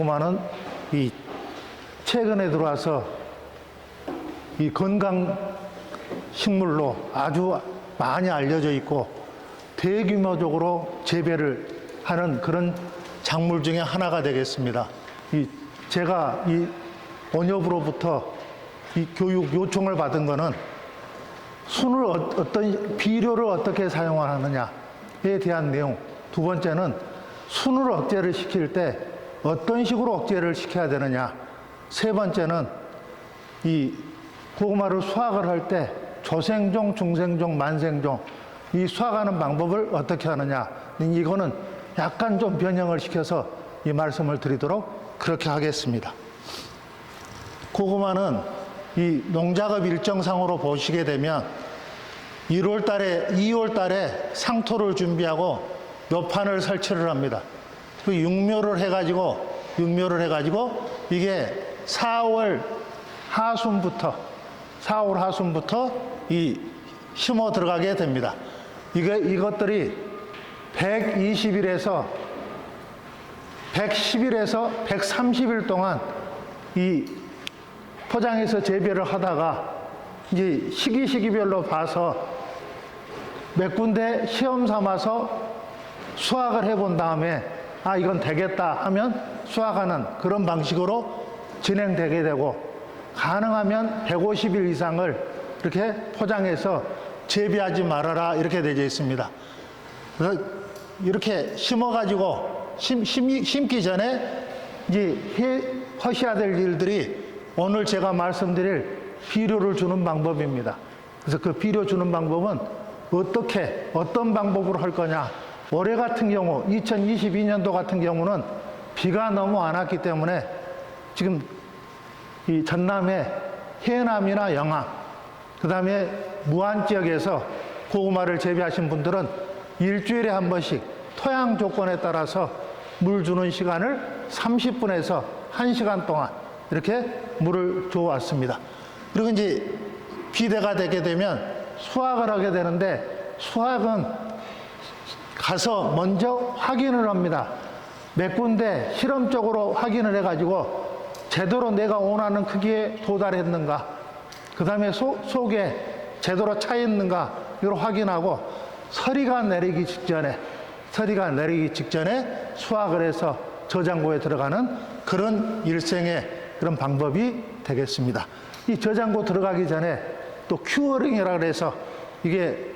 고구마는 이 최근에 들어와서 이 건강 식물로 아주 많이 알려져 있고 대규모적으로 재배를 하는 그런 작물 중에 하나가 되겠습니다. 제가 이 원협으로부터 이 교육 요청을 받은 거는 순을 어떤 비료를 어떻게 사용하느냐에 대한 내용. 두 번째는 순을 억제를 시킬 때 어떤 식으로 억제를 시켜야 되느냐. 세 번째는 이 고구마를 수확을 할 때 조생종, 중생종, 만생종 이 수확하는 방법을 어떻게 하느냐. 이거는 약간 좀 변형을 시켜서 이 말씀을 드리도록 그렇게 하겠습니다. 고구마는 이 농작업 일정상으로 보시게 되면 1월 달에, 2월 달에 상토를 준비하고 묘판을 설치를 합니다. 그 육묘를 해가지고 이게 4월 하순부터 이 심어 들어가게 됩니다. 이것들이 120일에서 130일 동안 이 포장해서 재배를 하다가 이제 시기별로 봐서 몇 군데 시험 삼아서 수확을 해본 다음에 아, 이건 되겠다 하면 수확하는 그런 방식으로 진행되게 되고 가능하면 150일 이상을 이렇게 포장해서 재배하지 말아라 이렇게 되어 있습니다. 그래서 이렇게 심어가지고 심기 전에 이제 하셔야 될 일들이 오늘 제가 말씀드릴 비료를 주는 방법입니다. 그래서 그 비료 주는 방법은 어떤 방법으로 할 거냐. 올해 같은 경우 2022년도 같은 경우는 비가 너무 안 왔기 때문에 지금 이 전남의 해남이나 영암 그 다음에 무안 지역에서 고구마를 재배하신 분들은 일주일에 한 번씩 토양 조건에 따라서 물 주는 시간을 30분에서 1시간 동안 이렇게 물을 줘 왔습니다. 그리고 이제 비대가 되게 되면 수확을 하게 되는데 수확은 가서 먼저 확인을 합니다. 몇 군데 실험적으로 확인을 해가지고 제대로 내가 원하는 크기에 도달했는가, 그 다음에 속에 제대로 차 있는가 이걸 확인하고 서리가 내리기 직전에 수확을 해서 저장고에 들어가는 그런 일생의 그런 방법이 되겠습니다. 이 저장고 들어가기 전에 또 큐어링이라고 해서 이게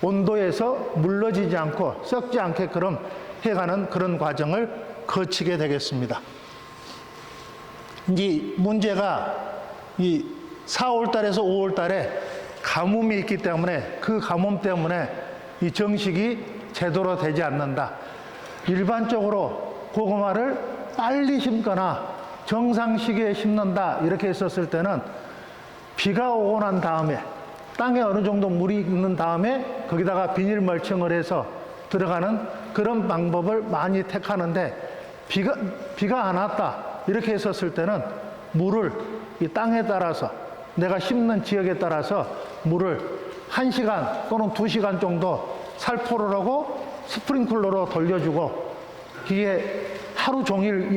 온도에서 물러지지 않고 썩지 않게끔 해가는 그런 과정을 거치게 되겠습니다. 이제 문제가 이 4월 달에서 5월 달에 가뭄이 있기 때문에 그 가뭄 때문에 이 정식이 제대로 되지 않는다. 일반적으로 고구마를 빨리 심거나 정상 시기에 심는다 이렇게 했었을 때는 비가 오고 난 다음에 땅에 어느 정도 물이 있는 다음에 거기다가 비닐 멀칭을 해서 들어가는 그런 방법을 많이 택하는데 비가 안 왔다 이렇게 했었을 때는 물을 이 땅에 따라서 내가 심는 지역에 따라서 물을 1시간 또는 2시간 정도 살포를 하고 스프링클러로 돌려주고 이게 하루 종일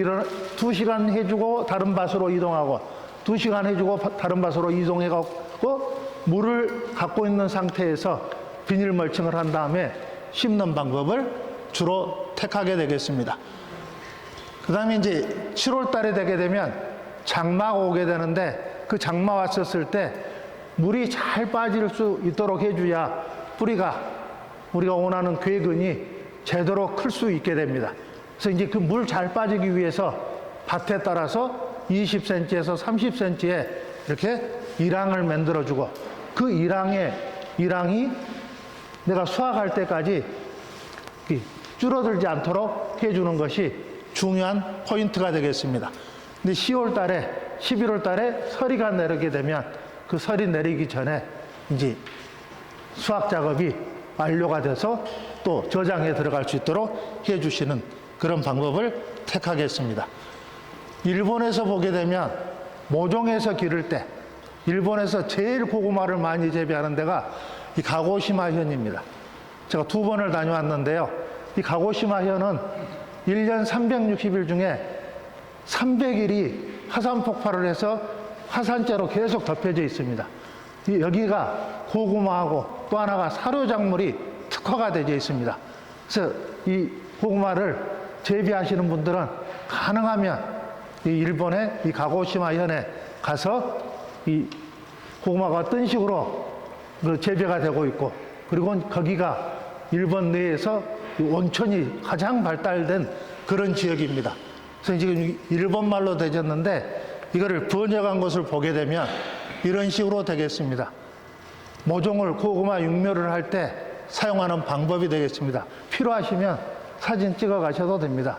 2시간 해주고 다른 밭으로 이동하고 2시간 해주고 다른 밭으로 이동해갖고 물을 갖고 있는 상태에서 비닐 멀칭을 한 다음에 심는 방법을 주로 택하게 되겠습니다. 그 다음에 이제 7월 달에 되게 되면 장마가 오게 되는데 그 장마 왔었을 때 물이 잘 빠질 수 있도록 해줘야 뿌리가 우리가 원하는 궤근이 제대로 클 수 있게 됩니다. 그래서 이제 그 물 잘 빠지기 위해서 밭에 따라서 20cm에서 30cm에 이렇게 일항을 만들어주고 그 일항이 내가 수확할 때까지 줄어들지 않도록 해주는 것이 중요한 포인트가 되겠습니다. 근데 10월 달에, 11월 달에 서리가 내리게 되면 그 서리 내리기 전에 이제 수확 작업이 완료가 돼서 또 저장에 들어갈 수 있도록 해주시는 그런 방법을 택하겠습니다. 일본에서 보게 되면 모종에서 기를 때 일본에서 제일 고구마를 많이 재배하는 데가 이 가고시마 현입니다. 제가 2번을 다녀왔는데요. 이 가고시마 현은 1년 360일 중에 300일이 화산 폭발을 해서 화산재로 계속 덮여져 있습니다. 여기가 고구마하고 또 하나가 사료작물이 특화가 되어 있습니다. 그래서 이 고구마를 재배하시는 분들은 가능하면 이 일본의 이 가고시마 현에 가서 이 고구마가 어떤 식으로 그 재배가 되고 있고, 그리고 거기가 일본 내에서 온천이 가장 발달된 그런 지역입니다. 그래서 지금 일본 말로 되졌는데 이거를 번역한 것을 보게 되면 이런 식으로 되겠습니다. 모종을 고구마 육묘를 할 때 사용하는 방법이 되겠습니다. 필요하시면 사진 찍어 가셔도 됩니다.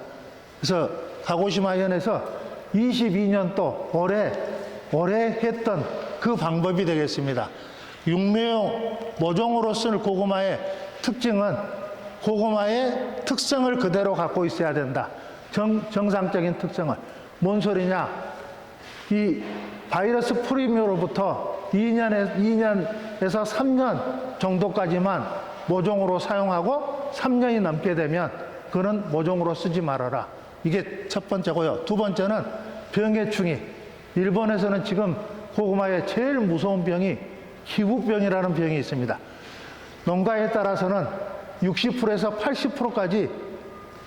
그래서 가고시마 현에서 22년 또 올해 했던 그 방법이 되겠습니다. 육묘용 모종으로 쓸 고구마의 특징은 고구마의 특성을 그대로 갖고 있어야 된다. 정상적인 특성을. 뭔 소리냐? 이 바이러스 프리묘로부터 2년에서 3년 정도까지만 모종으로 사용하고 3년이 넘게 되면 그는 모종으로 쓰지 말아라. 이게 첫 번째고요. 두 번째는 병해충이. 일본에서는 지금 고구마의 제일 무서운 병이 기부병이라는 병이 있습니다. 농가에 따라서는 60%에서 80%까지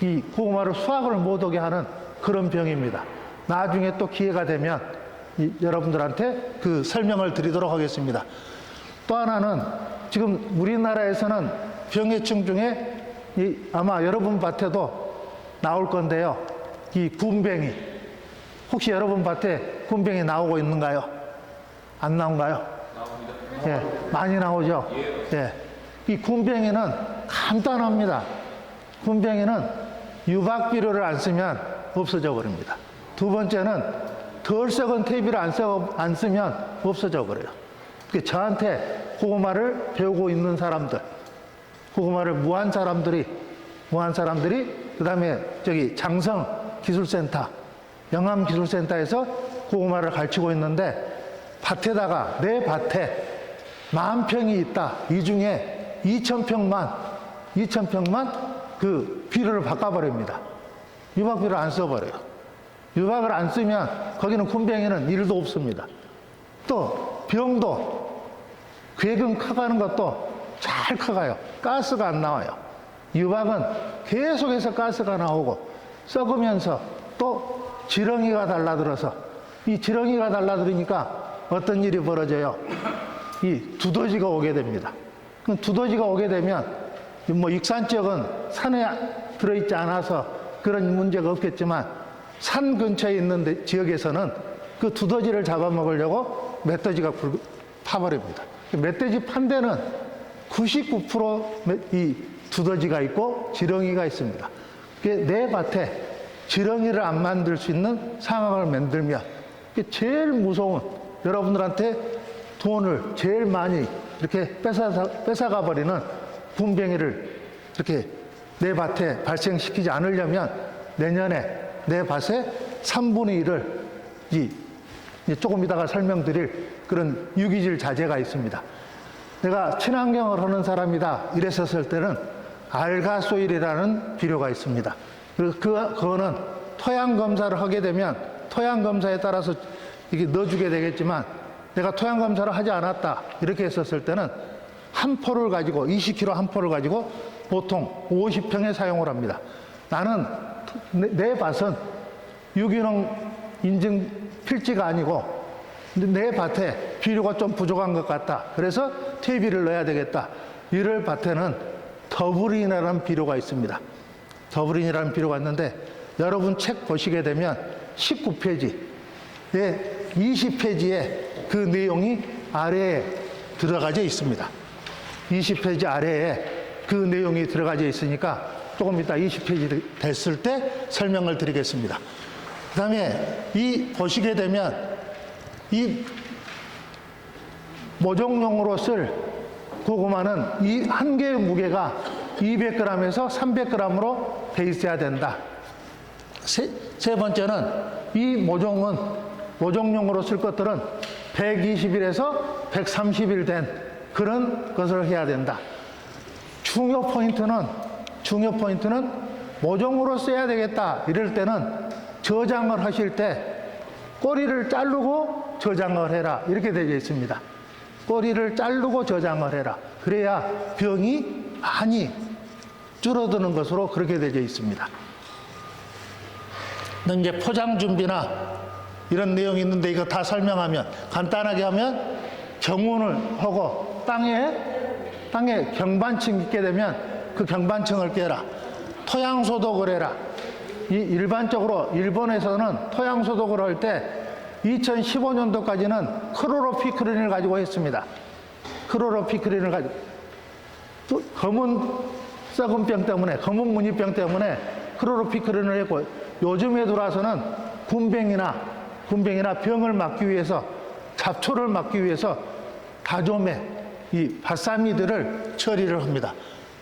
이 고구마를 수확을 못하게 하는 그런 병입니다. 나중에 또 기회가 되면 여러분들한테 그 설명을 드리도록 하겠습니다. 또 하나는 지금 우리나라에서는 병해충 중에 아마 여러분 밭에도 나올 건데요. 이 군뱅이. 혹시 여러분 밭에 군뱅이 나오고 있는가요? 안 나온가요? 나옵니다. 예, 많이 나오죠? 예. 이 군뱅이는 간단합니다. 군뱅이는 유박비료를 안 쓰면 없어져 버립니다. 두 번째는 덜 썩은 퇴비를 안 쓰면 없어져 버려요. 저한테 고구마를 배우고 있는 사람들, 고구마를 무한 사람들이 그 다음에 저기 장성 기술센터, 영암 기술센터에서 고구마를 가르치고 있는데 밭에다가 내 밭에 10,000평이 있다. 이 중에 2,000평만 그 비료를 바꿔버립니다. 유박비료를 안 써버려요. 유박을 안 쓰면 거기는 군뱅이는 일도 없습니다. 또 병도 괴근 커가는 것도 잘 커가요. 가스가 안 나와요. 유박은 계속해서 가스가 나오고 썩으면서 또 지렁이가 달라들어서 이 지렁이가 달라들으니까 어떤 일이 벌어져요? 이 두더지가 오게 됩니다. 그럼 두더지가 오게 되면 뭐 익산 지역은 산에 들어있지 않아서 그런 문제가 없겠지만 산 근처에 있는 지역에서는 그 두더지를 잡아먹으려고 멧돼지가 파버립니다. 멧돼지 판 데는 99%이 두더지가 있고 지렁이가 있습니다. 내 밭에 지렁이를 안 만들 수 있는 상황을 만들면 제일 무서운, 여러분들한테 돈을 제일 많이 이렇게 뺏어가 버리는 군뱅이를 이렇게 내 밭에 발생시키지 않으려면 내년에 내 밭에 3분의 1을 조금 이따가 설명드릴 그런 유기질 자재가 있습니다. 내가 친환경을 하는 사람이다 이랬었을 때는 알가소일이라는 비료가 있습니다. 그래서 그거는 토양 검사를 하게 되면 토양 검사에 따라서 이게 넣어주게 되겠지만 내가 토양 검사를 하지 않았다 이렇게 했었을 때는 한 포를 가지고 20kg 한 포를 가지고 보통 50평에 사용을 합니다. 나는 내 밭은 유기농 인증 필지가 아니고 내 밭에 비료가 좀 부족한 것 같다. 그래서 퇴비를 넣어야 되겠다. 이럴 밭에는 더블인이라는 비료가 있습니다. 더블인이라는 비료가 있는데 여러분 책 보시게 되면 19페이지에 20페이지에 그 내용이 아래에 들어가져 있습니다. 20페이지 아래에 그 내용이 들어가져 있으니까 조금 이따 20페이지 됐을 때 설명을 드리겠습니다. 그 다음에 보시게 되면 이 모종용으로 쓸 고구마는 이 한 개의 무게가 200g에서 300g으로 돼 있어야 된다. 세 번째는 이 모종용으로 쓸 것들은 120일에서 130일 된 그런 것을 해야 된다. 중요 포인트는 모종으로 써야 되겠다 이럴 때는 저장을 하실 때 꼬리를 자르고 저장을 해라 이렇게 되어 있습니다. 꼬리를 자르고 저장을 해라. 그래야 병이 많이 줄어드는 것으로 그렇게 되어 있습니다. 이제 포장 준비나 이런 내용이 있는데 이거 다 설명하면 간단하게 하면 정운을 하고 땅에 경반층 있게 되면 그 경반층을 깨라. 토양 소독을 해라. 일반적으로 일본에서는 토양 소독을 할 때 2015년도까지는 크로로피크린을 가지고 했습니다. 크로로피크린을 가지고 또 검은 썩은 병 때문에 검은 무늬병 때문에 크로로피크린을 했고 요즘에 들어와서는 군병이나 병을 막기 위해서 잡초를 막기 위해서 다좀에 이 발사미들을 처리를 합니다.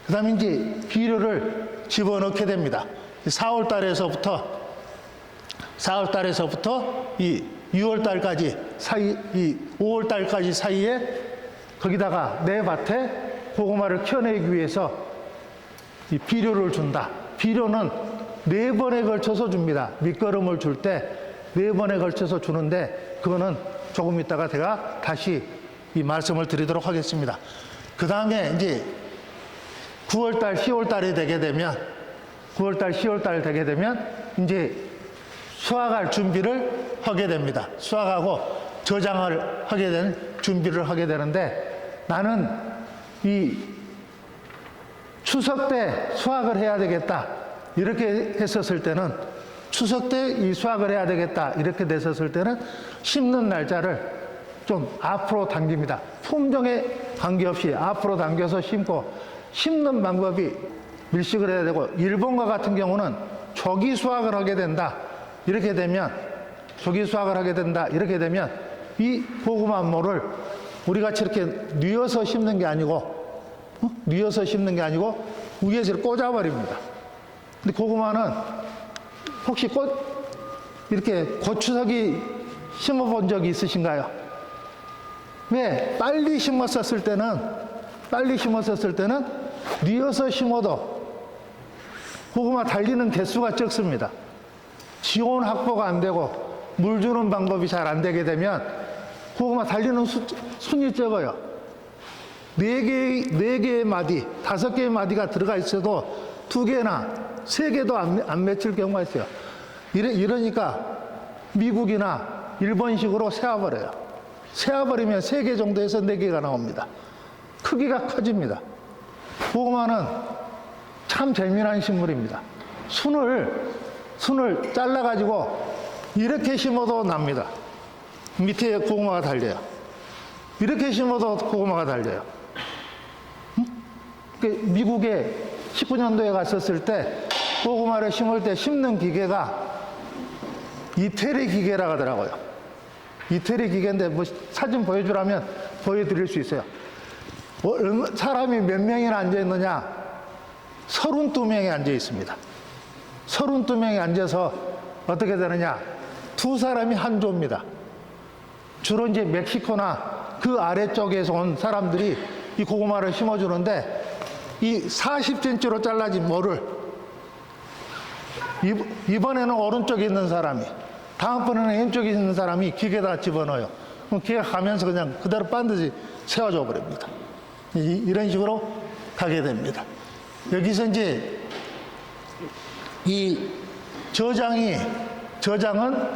그 다음에 이제 비료를 집어넣게 됩니다. 4월 달에서부터 이 6월 달까지 이 5월 달까지 사이에 거기다가 내 밭에 고구마를 키워내기 위해서 이 비료를 준다. 비료는 4번에 걸쳐서 줍니다. 밑거름을 줄 때 4번에 걸쳐서 주는데 그거는 조금 있다가 제가 다시 이 말씀을 드리도록 하겠습니다. 그 다음에 이제 9월달, 10월달이 되게 되면 9월달, 10월달 되게 되면 이제 수확할 준비를 하게 됩니다. 수확하고 저장을 하게 되는 준비를 하게 되는데 나는 이 추석 때 수확을 해야 되겠다. 이렇게 했었을 때는 추석 때 이 수확을 해야 되겠다. 이렇게 됐었을 때는 심는 날짜를 좀 앞으로 당깁니다. 품종에 관계없이 앞으로 당겨서 심고 심는 방법이 밀식을 해야 되고 일본과 같은 경우는 조기 수확을 하게 된다. 이렇게 되면 조기 수확을 하게 된다. 이렇게 되면 이 고구마모를 우리 같이 이렇게 뉘어서 심는 게 아니고 뉘어서 심는 게 아니고 위에서 꽂아버립니다. 근데 고구마는 혹시 이렇게 고추석이 심어본 적이 있으신가요? 왜? 빨리 심었었을 때는 뉘어서 심어도 고구마 달리는 개수가 적습니다. 지온 확보가 안 되고 물 주는 방법이 잘 안 되게 되면 고구마 달리는 순이 적어요. 4개의 마디, 5개의 마디가 들어가 있어도 2개나 3개도 안 맺힐 경우가 있어요. 이러니까 미국이나 일본식으로 세워버려요. 세워버리면 3개 정도에서 4개가 나옵니다. 크기가 커집니다. 고구마는 참 재미난 식물입니다. 순을 잘라가지고 이렇게 심어도 납니다. 밑에 고구마가 달려요. 이렇게 심어도 고구마가 달려요. 미국에 19년도에 갔었을 때 고구마를 심을 때 심는 기계가 이태리 기계라고 하더라고요. 이태리 기계인데 뭐 사진 보여주라면 보여드릴 수 있어요. 사람이 몇 명이나 앉아있느냐? 32명이 앉아 있습니다. 32명이 앉아서 어떻게 되느냐? 2사람이 한 조입니다. 주로 이제 멕시코나 그 아래쪽에서 온 사람들이 이 고구마를 심어주는데 이 40cm로 잘라진 모를 이번에는 오른쪽에 있는 사람이 다음번에는 왼쪽에 있는 사람이 기계에다 집어넣어요. 그럼 기계가 가면서 그냥 그대로 반드시 세워줘 버립니다. 이런 식으로 가게 됩니다. 여기서 이제 이 저장은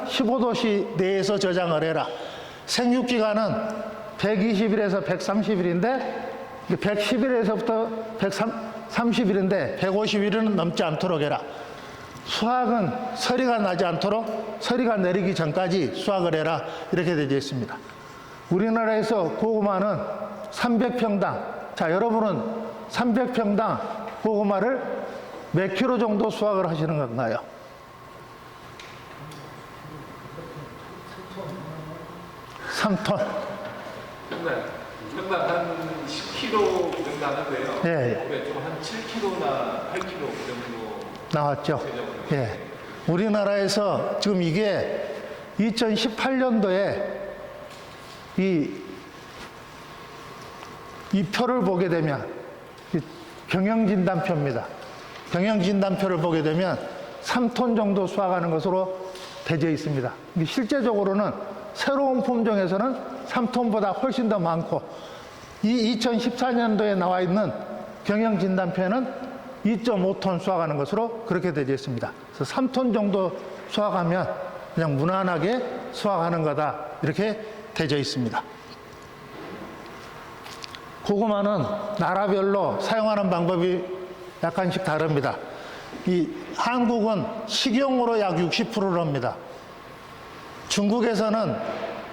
15도씨 내에서 저장을 해라. 생육기간은 120일에서 130일인데 110일에서부터 130일인데 150일은 넘지 않도록 해라. 수확은 서리가 나지 않도록 서리가 내리기 전까지 수확을 해라. 이렇게 되어 있습니다. 우리나라에서 고구마는 300평당, 자 여러분은 300평당 고구마를 몇 킬로 정도 수확을 하시는 건가요? 3톤. 정말 한 10kg 그 정도 하는데요. 예, 올해 좀 한 7kg나 8kg 그 정도 나왔죠. 예. 우리나라에서 지금 이게 2018년도에 이 표를 보게 되면 경영진단표입니다. 경영진단표를 보게 되면 3톤 정도 수확하는 것으로 되어 있습니다. 실제적으로는 새로운 품종에서는 3톤보다 훨씬 더 많고, 이 2014년도에 나와 있는 경영진단표에는 2.5톤 수확하는 것으로 그렇게 되어 있습니다. 그래서 3톤 정도 수확하면 그냥 무난하게 수확하는 거다, 이렇게 되어 있습니다. 고구마는 나라별로 사용하는 방법이 약간씩 다릅니다. 이 한국은 식용으로 약 60%를 합니다. 중국에서는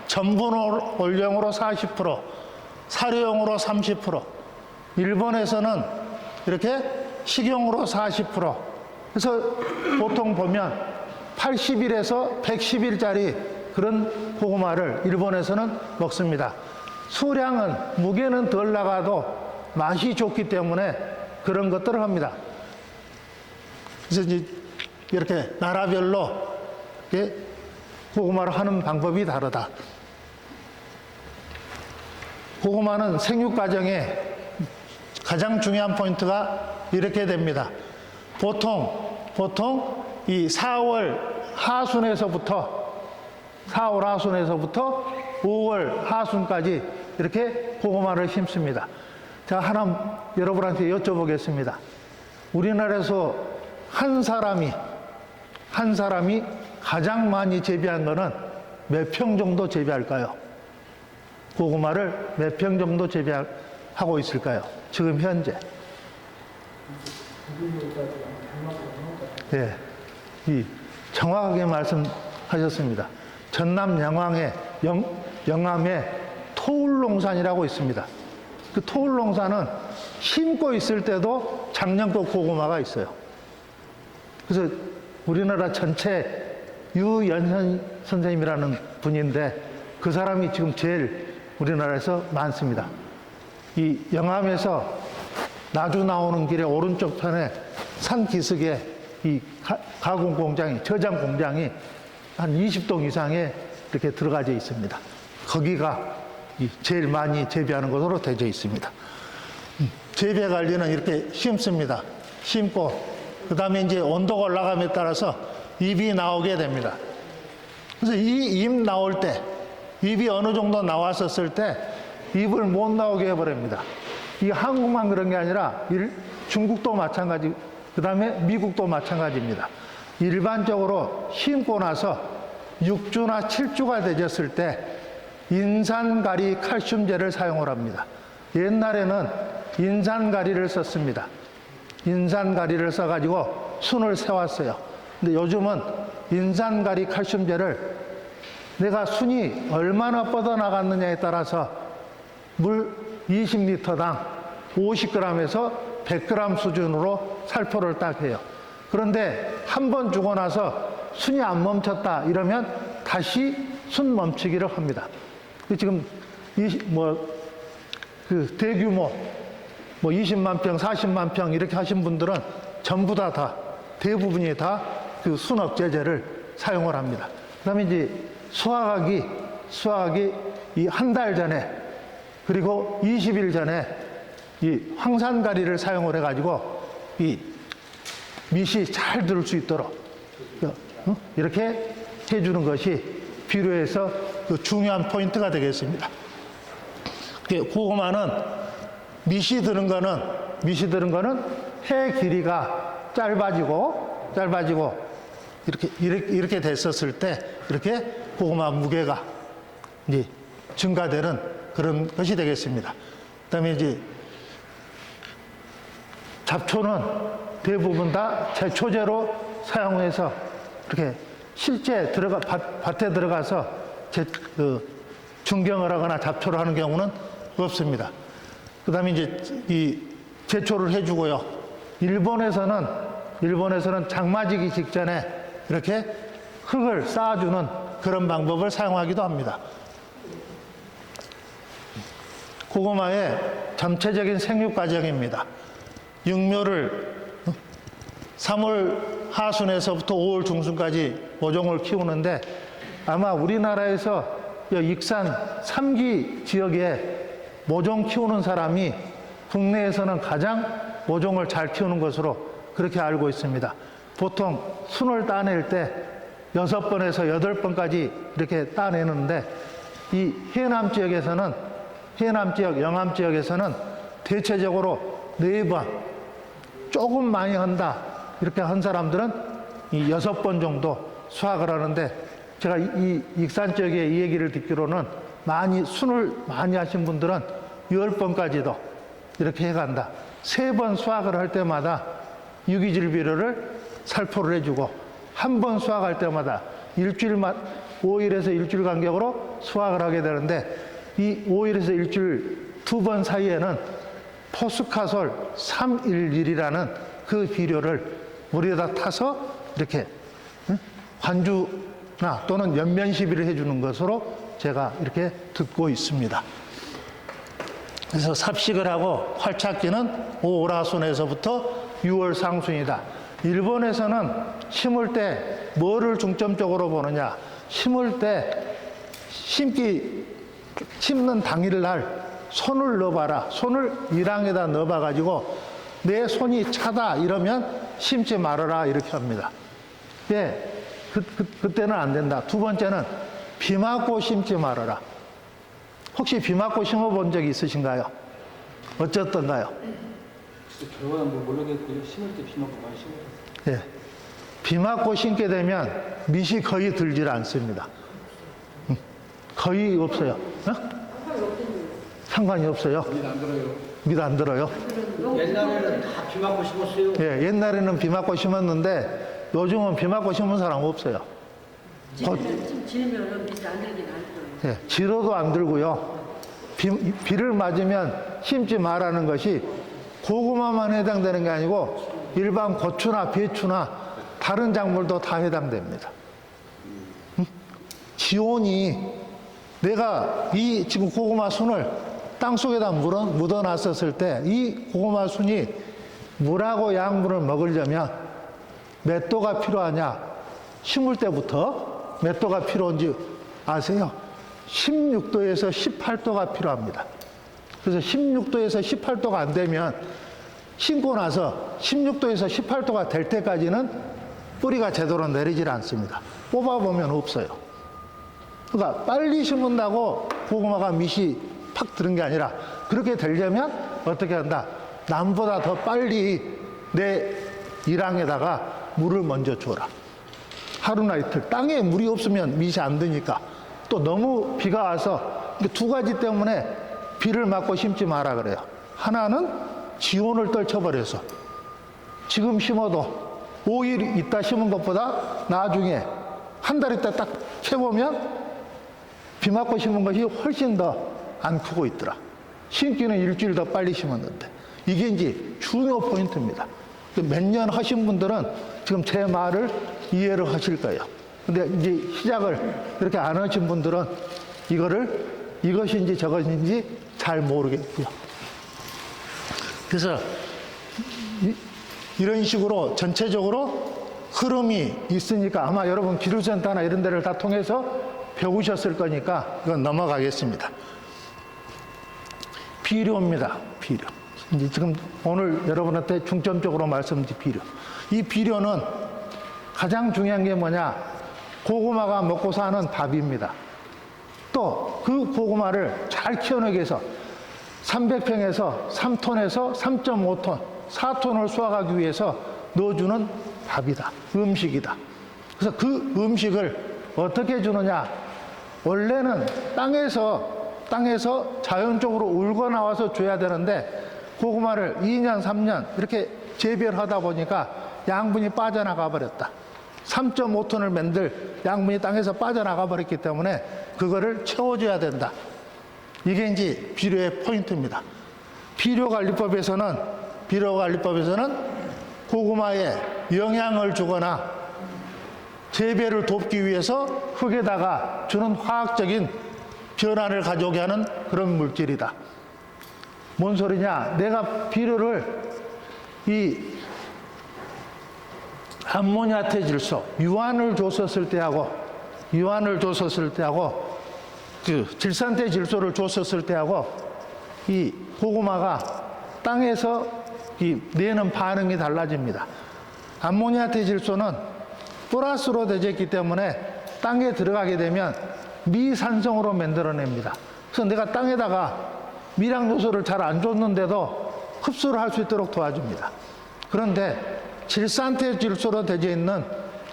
전분 올용으로 40%, 사료용으로 30%, 일본에서는 이렇게 식용으로 40%. 그래서 보통 보면 80일에서 110일짜리 그런 고구마를 일본에서는 먹습니다. 수량은, 무게는 덜 나가도 맛이 좋기 때문에 그런 것들을 합니다. 그래서 이제 이렇게 나라별로 이렇게 고구마를 하는 방법이 다르다. 고구마는 생육 과정에 가장 중요한 포인트가 이렇게 됩니다. 보통 이 4월 하순에서부터 5월 하순까지 이렇게 고구마를 심습니다. 제가 하나 여러분한테 여쭤보겠습니다. 우리나라에서 한 사람이 가장 많이 재배한 거는 몇 평 정도 재배할까요? 고구마를 몇 평 정도 재배하고 있을까요? 지금 현재. 네, 정확하게 말씀하셨습니다. 전남 영암에 토울농산이라고 있습니다. 그 토울농산은 심고 있을 때도 작년꽃 고구마가 있어요. 그래서 우리나라 전체 유연현 선생님이라는 분인데 그 사람이 지금 제일 우리나라에서 많습니다. 이 영암에서 나주 나오는 길에 오른쪽 편에 산 기슭에 이 가공 공장이, 저장 공장이 한 20동 이상에 이렇게 들어가져 있습니다. 거기가 제일 많이 재배하는 곳으로 되어 있습니다. 재배 관리는 이렇게 심습니다. 심고 그 다음에 이제 온도가 올라감에 따라서 잎이 나오게 됩니다. 그래서 이 잎 나올 때, 잎이 어느 정도 나왔었을 때 잎을 못 나오게 해버립니다. 이 한국만 그런 게 아니라 중국도 마찬가지, 그 다음에 미국도 마찬가지입니다. 일반적으로 심고 나서 6주나 7주가 되졌을 때 인산가리 칼슘제를 사용을 합니다. 옛날에는 인산가리를 썼습니다. 인산가리를 써가지고 순을 세웠어요. 근데 요즘은 인산가리 칼슘제를 내가 순이 얼마나 뻗어나갔느냐에 따라서 물 20리터당 50g에서 100g 수준으로 살포를 딱 해요. 그런데 한 번 주고 나서 순이 안 멈췄다 이러면 다시 순 멈추기를 합니다. 지금 대규모 20만 평, 40만 평 이렇게 하신 분들은 전부 다 대부분이 다 그 순억제제를 사용을 합니다. 그다음에 이제 수확하기 이 한 달 전에 그리고 20일 전에 이 황산가리를 사용을 해가지고 이 밑이 잘 들을 수 있도록 이렇게 해주는 것이 비료에서 그 중요한 포인트가 되겠습니다. 고구마는 밑이 드는 거는 해 길이가 짧아지고 이렇게 됐었을 때 이렇게 고구마 무게가 이제 증가되는 그런 것이 되겠습니다. 그다음에 이제 잡초는 대부분 다 제초제로 사용해서 이렇게 실제 밭에 들어가서 중경을 하거나 잡초를 하는 경우는 없습니다. 그다음에 이제 이 제초를 해주고요. 일본에서는 장마지기 직전에 이렇게 흙을 쌓아주는 그런 방법을 사용하기도 합니다. 고구마의 전체적인 생육 과정입니다. 육묘를 3월 하순에서부터 5월 중순까지 모종을 키우는데 아마 우리나라에서 익산 3기 지역에 모종 키우는 사람이 국내에서는 가장 모종을 잘 키우는 것으로 그렇게 알고 있습니다. 보통 순을 따낼 때 6번에서 8번까지 이렇게 따내는데 이 해남 지역에서는 해남 지역, 영암 지역에서는 대체적으로 4번 조금 많이 한다 이렇게 한 사람들은 이 6번 정도 수확을 하는데 제가 이 익산 지역에 이 얘기를 듣기로는 순을 많이 하신 분들은 10번까지도 이렇게 해간다. 3번 수확을 할 때마다 유기질 비료를 살포를 해주고 한 번 수확할 때마다 5일에서 일주일 간격으로 수확을 하게 되는데 이 5일에서 일주일 2번 사이에는 포스카솔 311이라는 그 비료를 물에다 타서 이렇게 관주나 또는 연면 시비를 해주는 것으로 제가 이렇게 듣고 있습니다. 그래서 삽식을 하고 활착기는 5월하순에서부터 6월 상순이다. 일본에서는 심을 때 뭐를 중점적으로 보느냐? 심을 때 심는 당일날 손을 넣어봐라. 손을 일항에다 넣어봐가지고 내 손이 차다 이러면 심지 말아라 이렇게 합니다. 예, 그때는 안 된다. 두 번째는 비 맞고 심지 말아라. 혹시 비 맞고 심어본 적이 있으신가요? 어쨌던가요? 저는 모르겠고요. 심을 때 비 맞고 많이 심어요. 예, 비 맞고 심게 되면 밑이 거의 들질 않습니다. 거의 없어요. 상관이 없어요. 밑 안 들어요. 밑 안 들어요. 옛날에는 다 비 맞고 심었어요. 예, 옛날에는 비 맞고 심었는데 요즘은 비 맞고 심은 사람 없어요. 지르면 밑에 안 들긴 안 들어요. 예, 지로도 안 들고요. 비를 맞으면 심지 말라는 것이 고구마만 해당되는 게 아니고 일반 고추나 배추나 다른 작물도 다 해당됩니다. 지온이 내가 이 지금 고구마 순을 땅속에다 묻어놨었을 때 이 고구마 순이 물하고 양분을 먹으려면 몇 도가 필요하냐? 심을 때부터 몇 도가 필요한지 아세요? 16도에서 18도가 필요합니다. 그래서 16도에서 18도가 안 되면 심고 나서 16도에서 18도가 될 때까지는 뿌리가 제대로 내리질 않습니다. 뽑아보면 없어요. 그러니까 빨리 심은다고 고구마가 밑이 팍 드는 게 아니라 그렇게 되려면 어떻게 한다? 남보다 더 빨리 내 일항에다가 물을 먼저 줘라. 하루나 이틀. 땅에 물이 없으면 밑이 안 드니까. 또 너무 비가 와서 두 가지 때문에 비를 맞고 심지 마라 그래요. 하나는 지온을 떨쳐버려서 지금 심어도 5일 있다 심은 것보다 나중에 한 달 있다 딱 캐보면 비 맞고 심은 것이 훨씬 더 안 크고 있더라. 심기는 일주일 더 빨리 심었는데 이게 이제 중요 포인트입니다. 몇 년 하신 분들은 지금 제 말을 이해를 하실 거예요. 근데 이제 시작을 그렇게 안 하신 분들은 이것인지 저것인지 잘 모르겠고요. 그래서 이런 식으로 전체적으로 흐름이 있으니까 아마 여러분 기술센터나 이런 데를 다 통해서 배우셨을 거니까 이건 넘어가겠습니다. 비료입니다. 비료. 이제 지금 오늘 여러분한테 중점적으로 말씀드린 비료. 이 비료는 가장 중요한 게 뭐냐? 고구마가 먹고 사는 밥입니다. 또 그 고구마를 잘 키워내기 위해서 300평에서 3톤에서 3.5톤, 4톤을 수확하기 위해서 넣어주는 밥이다. 음식이다. 그래서 그 음식을 어떻게 주느냐? 원래는 땅에서 자연적으로 울고 나와서 줘야 되는데 고구마를 2년, 3년 이렇게 재배를 하다 보니까 양분이 빠져나가 버렸다. 3.5톤을 만들 양분이 땅에서 빠져나가 버렸기 때문에 그거를 채워줘야 된다. 이게 이제 비료의 포인트입니다. 비료관리법에서는 고구마에 영양을 주거나 재배를 돕기 위해서 흙에다가 주는 화학적인 변화를 가져오게 하는 그런 물질이다. 뭔 소리냐? 내가 비료를 이 암모니아태 질소, 유황을 줬었을 때하고 그 질산태 질소를 줬었을 때하고 이 고구마가 땅에서 이 내는 반응이 달라집니다. 암모니아태 질소는 플러스로 되어 있기 때문에 땅에 들어가게 되면 미산성으로 만들어냅니다. 그래서 내가 땅에다가 미량 요소를 잘 안 줬는데도 흡수를 할 수 있도록 도와줍니다. 그런데 질산태 질소로 되어 있는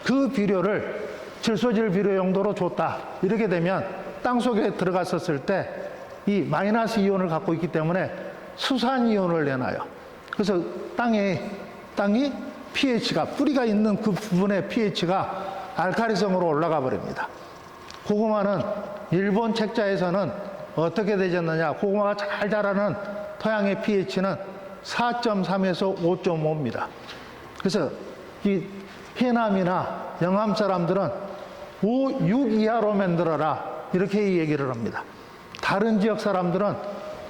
그 비료를 질소질 비료 용도로 줬다. 이렇게 되면 땅 속에 들어갔었을 때 이 마이너스 이온을 갖고 있기 때문에 수산 이온을 내놔요. 그래서 땅이 pH가, 뿌리가 있는 그 부분의 pH가 알카리성으로 올라가 버립니다. 고구마는 일본 책자에서는 어떻게 되졌느냐, 고구마가 잘 자라는 토양의 pH는 4.3에서 5.5입니다. 그래서 이 해남이나 영암 사람들은 6 이하로 만들어라, 이렇게 얘기를 합니다. 다른 지역 사람들은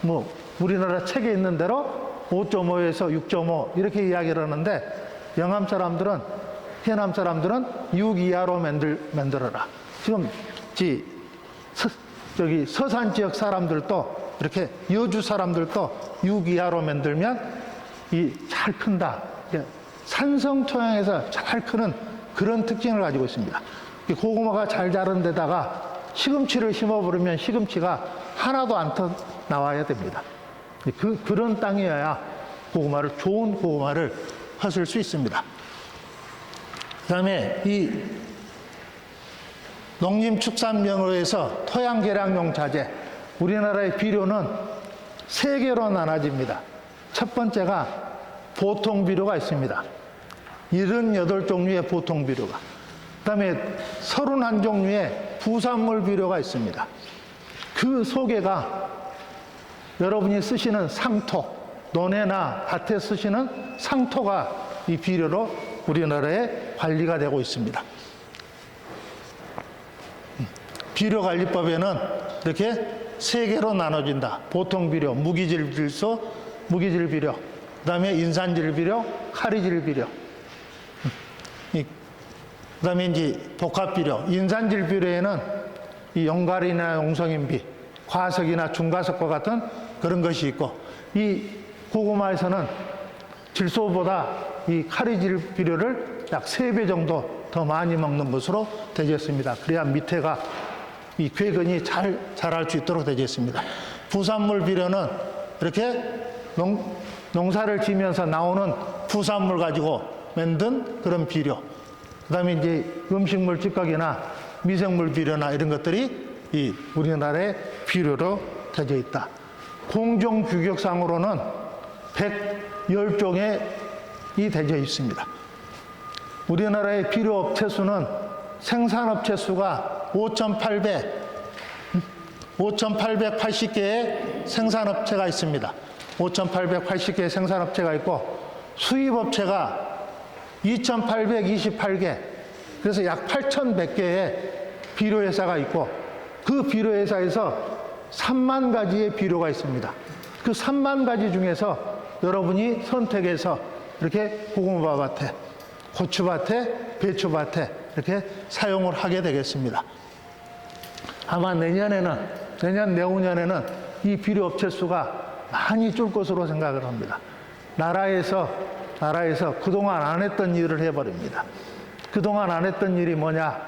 뭐 우리나라 책에 있는 대로 5.5에서 6.5 이렇게 이야기를 하는데, 영암 사람들은, 해남 사람들은 6 이하로 만들어라. 지금 저기 서산 지역 사람들도, 이렇게 여주 사람들도 6 이하로 만들면 잘 큰다. 산성 토양에서 잘 크는 그런 특징을 가지고 있습니다. 고구마가 잘 자란 데다가 시금치를 심어버리면 시금치가 하나도 안 나와야 됩니다. 그런 땅이어야 좋은 고구마를 하실 수 있습니다. 그 다음에 이 농림축산명으로해서 토양개량용 자재, 우리나라의 비료는 3개로 나눠집니다. 첫 번째가 보통 비료가 있습니다. 78종류의 보통 비료가. 그 다음에 31종류의 부산물 비료가 있습니다. 그 속에가 여러분이 쓰시는 상토, 논에나 밭에 쓰시는 상토가 이 비료로 우리나라에 관리가 되고 있습니다. 비료관리법에는 이렇게 3개로 나눠진다. 보통 비료, 무기질 비료, 그 다음에 인산질 비료, 카리질 비료. 그 다음에 이제 복합 비료. 인산질 비료에는 이 용갈이나 용성인비, 과석이나 중과석과 같은 그런 것이 있고, 이 고구마에서는 질소보다 이 카리질 비료를 약 3배 정도 더 많이 먹는 것으로 되어 있습니다. 그래야 밑에가 이 궤근이 잘 자랄 수 있도록 되어 있습니다. 부산물 비료는 이렇게 농사를 지면서 나오는 부산물 가지고 만든 그런 비료. 그 다음에 이제 음식물 찌꺼기나 미생물 비료나 이런 것들이 이 우리나라의 비료로 되어 있다. 공정 규격상으로는 110종에 되어 있습니다. 우리나라의 비료 업체 수는 생산업체 수가 5,880개의 생산업체가 있습니다. 5,880개의 생산업체가 있고, 수입업체가 2,828개, 그래서 약 8,100개의 비료회사가 있고, 그 비료회사에서 3만 가지의 비료가 있습니다. 그 3만 가지 중에서 여러분이 선택해서 이렇게 고구마밭에, 고추밭에, 배추밭에 이렇게 사용을 하게 되겠습니다. 아마 내년, 내후년에는 이 비료업체 수가 많이 줄 것으로 생각을 합니다. 나라에서 그동안 안 했던 일을 해버립니다. 그동안 안 했던 일이 뭐냐?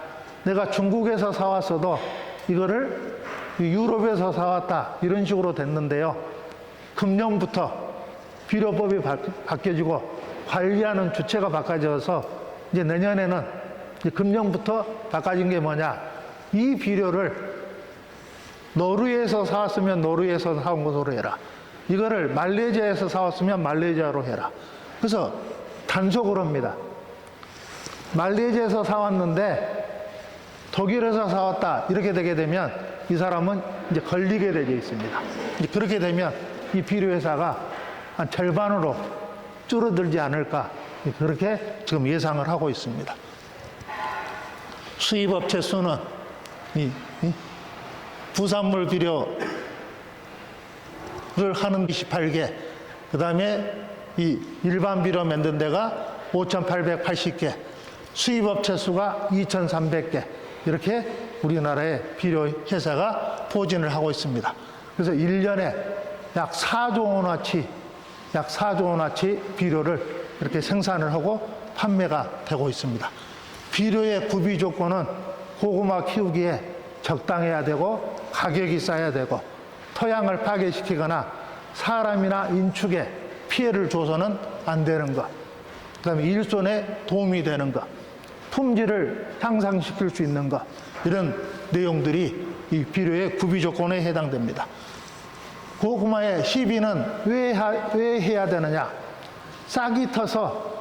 내가 중국에서 사왔어도 이거를 유럽에서 사왔다, 이런 식으로 됐는데요. 금년부터 비료법이 바뀌어지고 관리하는 주체가 바꿔져서 이제 내년에는 금년부터 바꿔진 게 뭐냐? 이 비료를 노르웨이에서 사왔으면 노르웨이에서 사온 것으로 해라. 이거를 말레이시아에서 사왔으면 말레이시아로 해라. 그래서 단속을 합니다. 말레이시아에서 사왔는데 독일에서 사왔다, 이렇게 되게 되면 이 사람은 이제 걸리게 되어 있습니다. 이제 그렇게 되면 이 비료회사가 한 절반으로 줄어들지 않을까, 그렇게 지금 예상을 하고 있습니다. 수입업체 수는 부산물 비료를 하는 28개, 그 다음에 이 일반 비료 만든 데가 5,880개, 수입업체 수가 2,300개, 이렇게 우리나라의 비료 회사가 포진을 하고 있습니다. 그래서 1년에 약 4조 원어치 약 4조 원어치 비료를 이렇게 생산을 하고 판매가 되고 있습니다. 비료의 구비 조건은 고구마 키우기에 적당해야 되고 가격이 싸야 되고 토양을 파괴시키거나 사람이나 인축에 피해를 줘서는 안 되는 것, 그다음에 일손에 도움이 되는 것, 품질을 향상시킬 수 있는 것, 이런 내용들이 이 비료의 구비 조건에 해당됩니다. 고구마의 시비는 왜 해야 되느냐? 싹이 타서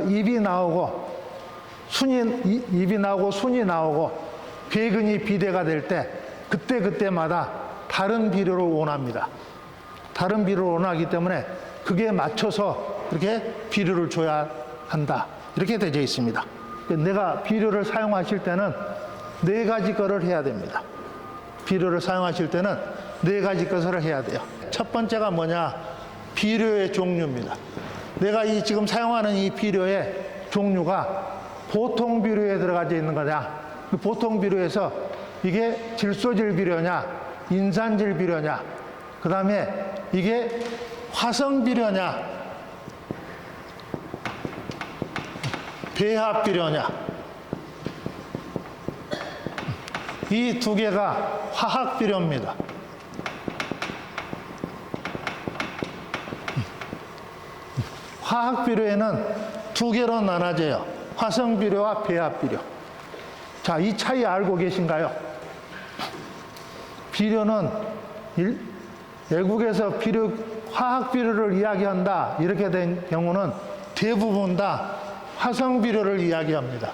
잎이 나오고 잎이 나오고 순이 나오고 배근이 비대가 될 때 그때마다 다른 비료를 원합니다. 다른 비료를 원하기 때문에 그게 맞춰서 이렇게 비료를 줘야 한다. 이렇게 되어 있습니다. 내가 비료를 사용하실 때는 4가지 거를 해야 됩니다. 비료를 사용하실 때는 4가지 것을 해야 돼요. 첫 번째가 뭐냐? 비료의 종류입니다. 내가 지금 사용하는 이 비료의 종류가 보통 비료에 들어가져 있는 거냐? 보통 비료에서 이게 질소질 비료냐, 인산질 비료냐, 그 다음에 이게 화성 비료냐, 배합 비료냐, 이 2개가 화학 비료입니다. 화학 비료에는 2개로 나눠져요. 화성 비료와 배합 비료. 자, 이 차이 알고 계신가요? 비료는 외국에서 화학 비료를 이야기한다 이렇게 된 경우는 대부분 다 화성 비료를 이야기합니다.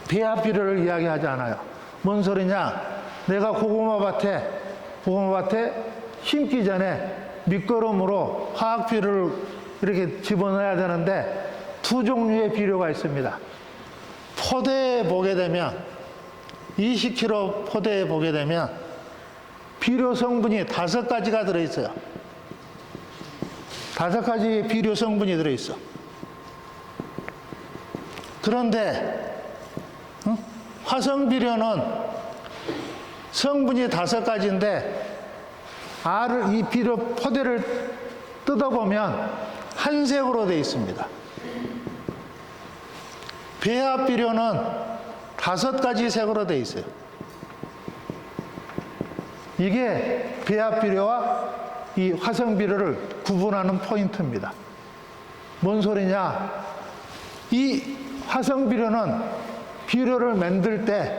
배합 비료를 이야기하지 않아요. 뭔 소리냐? 내가 고구마밭에 심기 전에 밑거름으로 화학 비료를 이렇게 집어넣어야 되는데 2 종류의 비료가 있습니다. 포대에 보게 되면 20kg 포대에 보게 되면 비료 성분이 5가지가 들어있어요. 5가지의 비료 성분이 들어있어. 그런데 화성 비료는 성분이 5가지인데 이 비료 포대를 뜯어보면 한색으로 되어 있습니다. 배합 비료는 5가지 색으로 되어 있어요. 이게 배합 비료와 이 화성 비료를 구분하는 포인트입니다. 뭔 소리냐? 이 화성 비료는 비료를 만들 때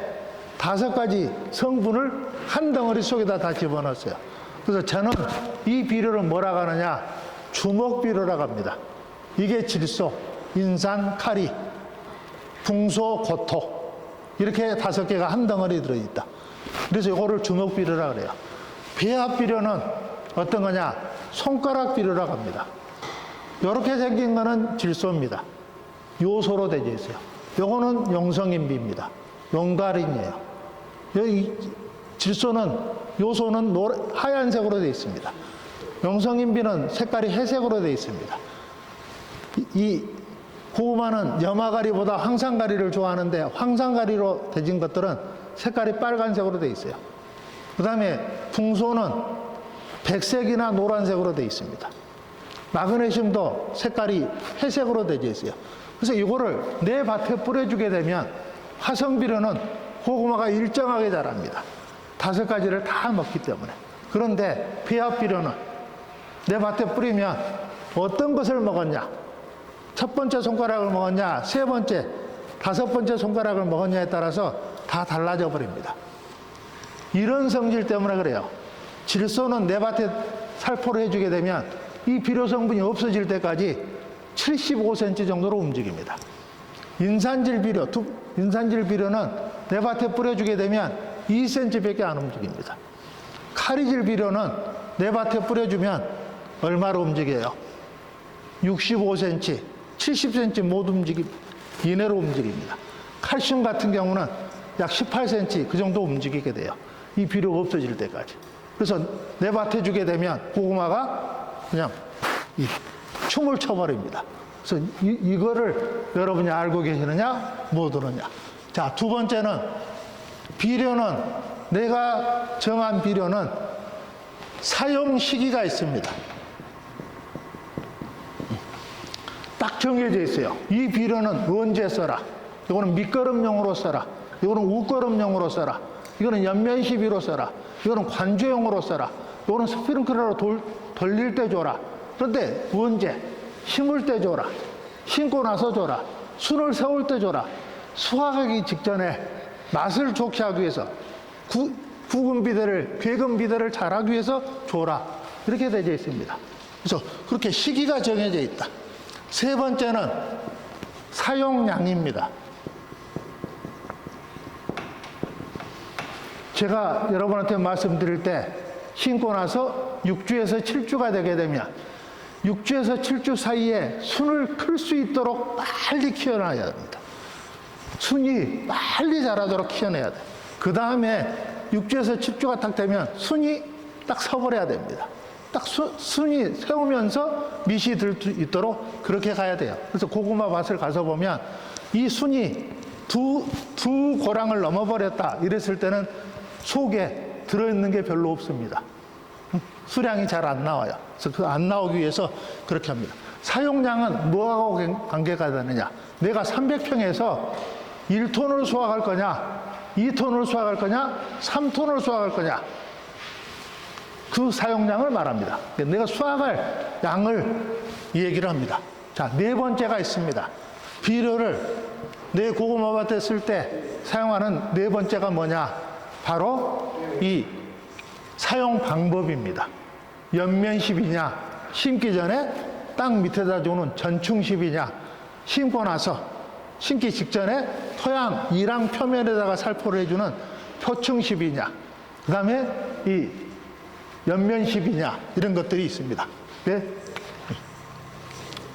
5가지 성분을 한 덩어리 속에다 다 집어넣었어요. 그래서 저는 이 비료를 뭐라고 하느냐? 주먹 비료라고 합니다. 이게 질소, 인산, 카리, 붕소, 고토, 이렇게 5개가 한 덩어리 들어있다. 그래서 이거를 주먹 비료라고 그래요. 배합 비료는 어떤 거냐? 손가락 비료라고 합니다. 이렇게 생긴 거는 질소입니다. 요소로 되어 있어요. 요거는 용성인비입니다. 용가린이에요. 여기 질소는, 요소는 하얀색으로 되어 있습니다. 용성인비는 색깔이 회색으로 되어 있습니다. 이 고구마는 염화가리보다 황산가리를 좋아하는데 황산가리로 되진 것들은 색깔이 빨간색으로 되어 있어요. 그 다음에 붕소는 백색이나 노란색으로 되어 있습니다. 마그네슘도 색깔이 회색으로 되어 있어요. 그래서 이거를 내 밭에 뿌려주게 되면 화성비료는 고구마가 일정하게 자랍니다. 5가지를 다 먹기 때문에. 그런데 배합비료는 내 밭에 뿌리면 어떤 것을 먹었냐? 첫 번째 손가락을 먹었냐? 3번째, 5번째 손가락을 먹었냐에 따라서 다 달라져 버립니다. 이런 성질 때문에 그래요. 질소는 내 밭에 살포를 해주게 되면 이 비료 성분이 없어질 때까지 75cm 정도로 움직입니다. 인산질 비료는 내 밭에 뿌려주게 되면 2cm밖에 안 움직입니다. 카리질 비료는 내 밭에 뿌려주면 얼마로 움직여요? 65cm, 70cm 못 이내로 움직입니다. 칼슘 같은 경우는 약 18cm 그 정도 움직이게 돼요. 이 비료가 없어질 때까지. 그래서 내 밭에 주게 되면 고구마가 그냥 춤을 춰버립니다. 그래서 이거를 여러분이 알고 계시느냐, 모르느냐. 자, 2번째는 비료는, 내가 정한 비료는 사용 시기가 있습니다. 딱 정해져 있어요. 이 비료는 언제 써라. 이거는 밑거름용으로 써라. 이거는 웃거름용으로 써라. 이거는 연면 시비로 써라. 이거는 관조용으로 써라. 이거는 스프링클러로 돌릴 때 줘라. 그런데 언제? 심을 때 줘라. 심고 나서 줘라. 순을 세울 때 줘라. 수확하기 직전에 맛을 좋게 하기 위해서 굳은 비대를, 괴근 비대를 잘하기 위해서 줘라. 이렇게 되어 있습니다. 그래서 그렇게 시기가 정해져 있다. 세 번째는 사용량입니다. 제가 여러분한테 말씀드릴 때 심고 나서 6주에서 7주가 되게 되면 6주에서 7주 사이에 순을 클 수 있도록 빨리 키워놔야 됩니다. 순이 빨리 자라도록 키워내야 돼요. 그 다음에 6주에서 7주가 딱 되면 순이 딱 서버려야 됩니다. 딱 순이 세우면서 밑이 들 수 있도록 그렇게 가야 돼요. 그래서 고구마 밭을 가서 보면 이 순이 두 고랑을 넘어버렸다 이랬을 때는 속에 들어있는 게 별로 없습니다. 수량이 잘 안 나와요. 그래서 그 안 나오기 위해서 그렇게 합니다. 사용량은 뭐하고 관계가 되느냐. 내가 300평에서 1톤을 수확할 거냐, 2톤을 수확할 거냐, 3톤을 수확할 거냐. 그 사용량을 말합니다. 내가 수확할 양을 이 얘기를 합니다. 자, 네 번째가 있습니다. 비료를 내 고구마 밭에 쓸 때 사용하는 네 번째가 뭐냐? 바로 이 사용 방법입니다. 연면십이냐, 심기 전에 땅 밑에다 주는 전충십이냐, 심고 나서 심기 직전에 토양 이랑 표면에다가 살포를 해주는 표충십이냐, 그 다음에 이 연면십이냐, 이런 것들이 있습니다. 네?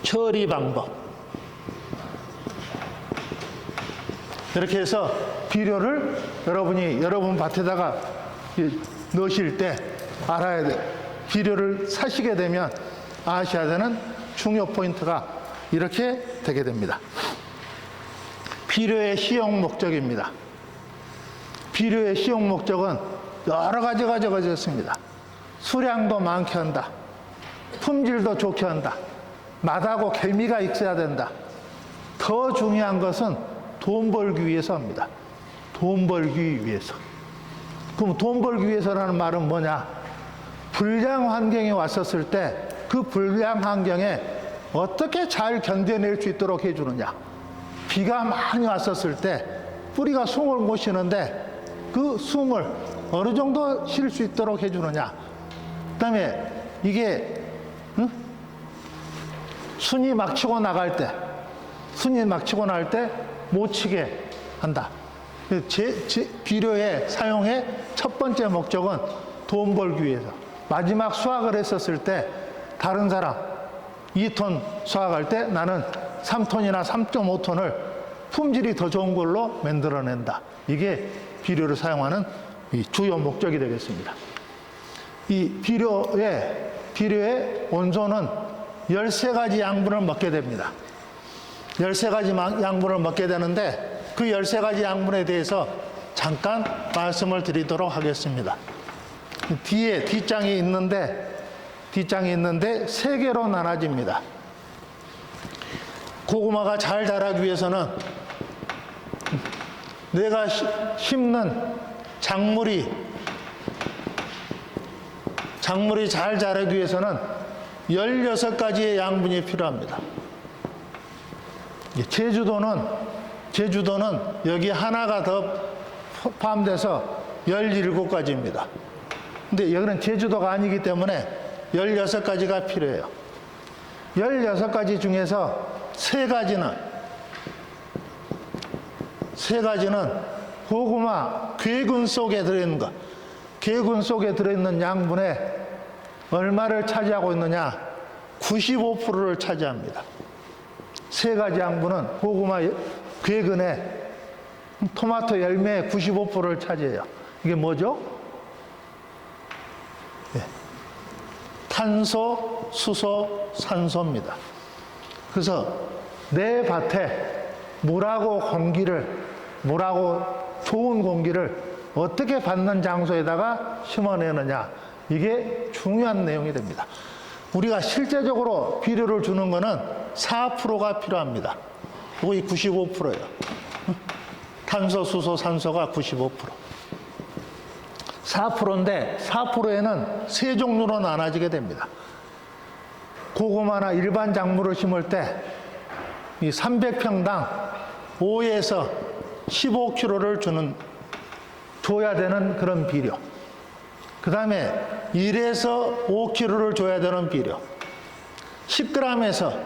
처리 방법. 이렇게 해서 비료를 여러분이 여러분 밭에다가 넣으실 때 알아야 돼요. 비료를 사시게 되면 아셔야 되는 중요 포인트가 이렇게 되게 됩니다. 비료의 시용 목적입니다. 비료의 시용 목적은 여러 가지가 적어져 있습니다. 수량도 많게 한다. 품질도 좋게 한다. 맛하고 개미가 있어야 된다. 더 중요한 것은 돈 벌기 위해서 합니다. 돈 벌기 위해서. 그럼 돈 벌기 위해서라는 말은 뭐냐? 불량 환경에 왔었을 때 그 불량 환경에 어떻게 잘 견뎌낼 수 있도록 해주느냐. 비가 많이 왔었을 때 뿌리가 숨을 못 쉬는데 그 숨을 어느 정도 쉴 수 있도록 해주느냐. 그 다음에 이게 순이 막 치고 나갈 때, 순이 막 치고 나갈 때 못 치게 한다. 비료의 사용의 첫 번째 목적은 돈 벌기 위해서. 마지막 수확을 했었을 때 다른 사람 2톤 수확할 때 나는 3톤이나 3.5톤을 품질이 더 좋은 걸로 만들어낸다. 이게 비료를 사용하는 이 주요 목적이 되겠습니다. 이 비료의 온소는 13가지 양분을 먹게 됩니다. 13가지 양분을 먹게 되는데 그 13가지 양분에 대해서 잠깐 말씀을 드리도록 하겠습니다. 뒷장이 있는데 3개로 나눠집니다. 고구마가 잘 자라기 위해서는 내가 심는 작물이 잘 자라기 위해서는 16가지의 양분이 필요합니다. 제주도는 여기 하나가 더 포함돼서 17가지입니다. 근데 여기는 제주도가 아니기 때문에 16가지가 필요해요. 16가지 중에서 3가지는 고구마 괴근 속에 들어있는 것. 괴근 속에 들어있는 양분의 얼마를 차지하고 있느냐? 95%를 차지합니다. 3가지 양분은 고구마 괴근에 토마토 열매의 95%를 차지해요. 이게 뭐죠? 네. 탄소, 수소, 산소입니다. 그래서 내 밭에 물하고 좋은 공기를 어떻게 받는 장소에다가 심어내느냐. 이게 중요한 내용이 됩니다. 우리가 실제적으로 비료를 주는 거는 4%가 필요합니다. 그리고 이 95%예요. 탄소, 수소, 산소가 95%. 4%인데 4%에는 세 종류로 나눠지게 됩니다. 고구마나 일반 작물을 심을 때 이 300평당 5에서 15kg를 줘야 되는 그런 비료. 그 다음에 1에서 5kg를 줘야 되는 비료. 10g에서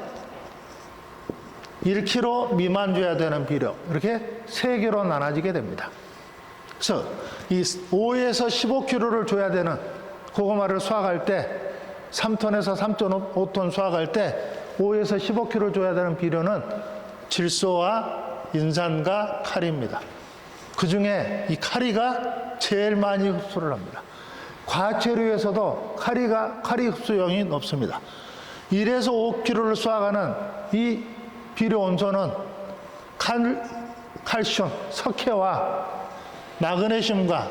1kg 미만 줘야 되는 비료. 이렇게 세 개로 나눠지게 됩니다. 그래서 이 5에서 15kg를 줘야 되는 고구마를 수확할 때 3톤에서 3.5톤 수확할 때 5에서 15kg 줘야 되는 비료는 질소와 인산과 카리입니다. 그 중에 이 카리가 제일 많이 흡수를 합니다. 과체류에서도 카리 흡수량이 높습니다. 1에서 5kg를 수확하는 이 비료 원소는 칼슘, 석회와 마그네슘과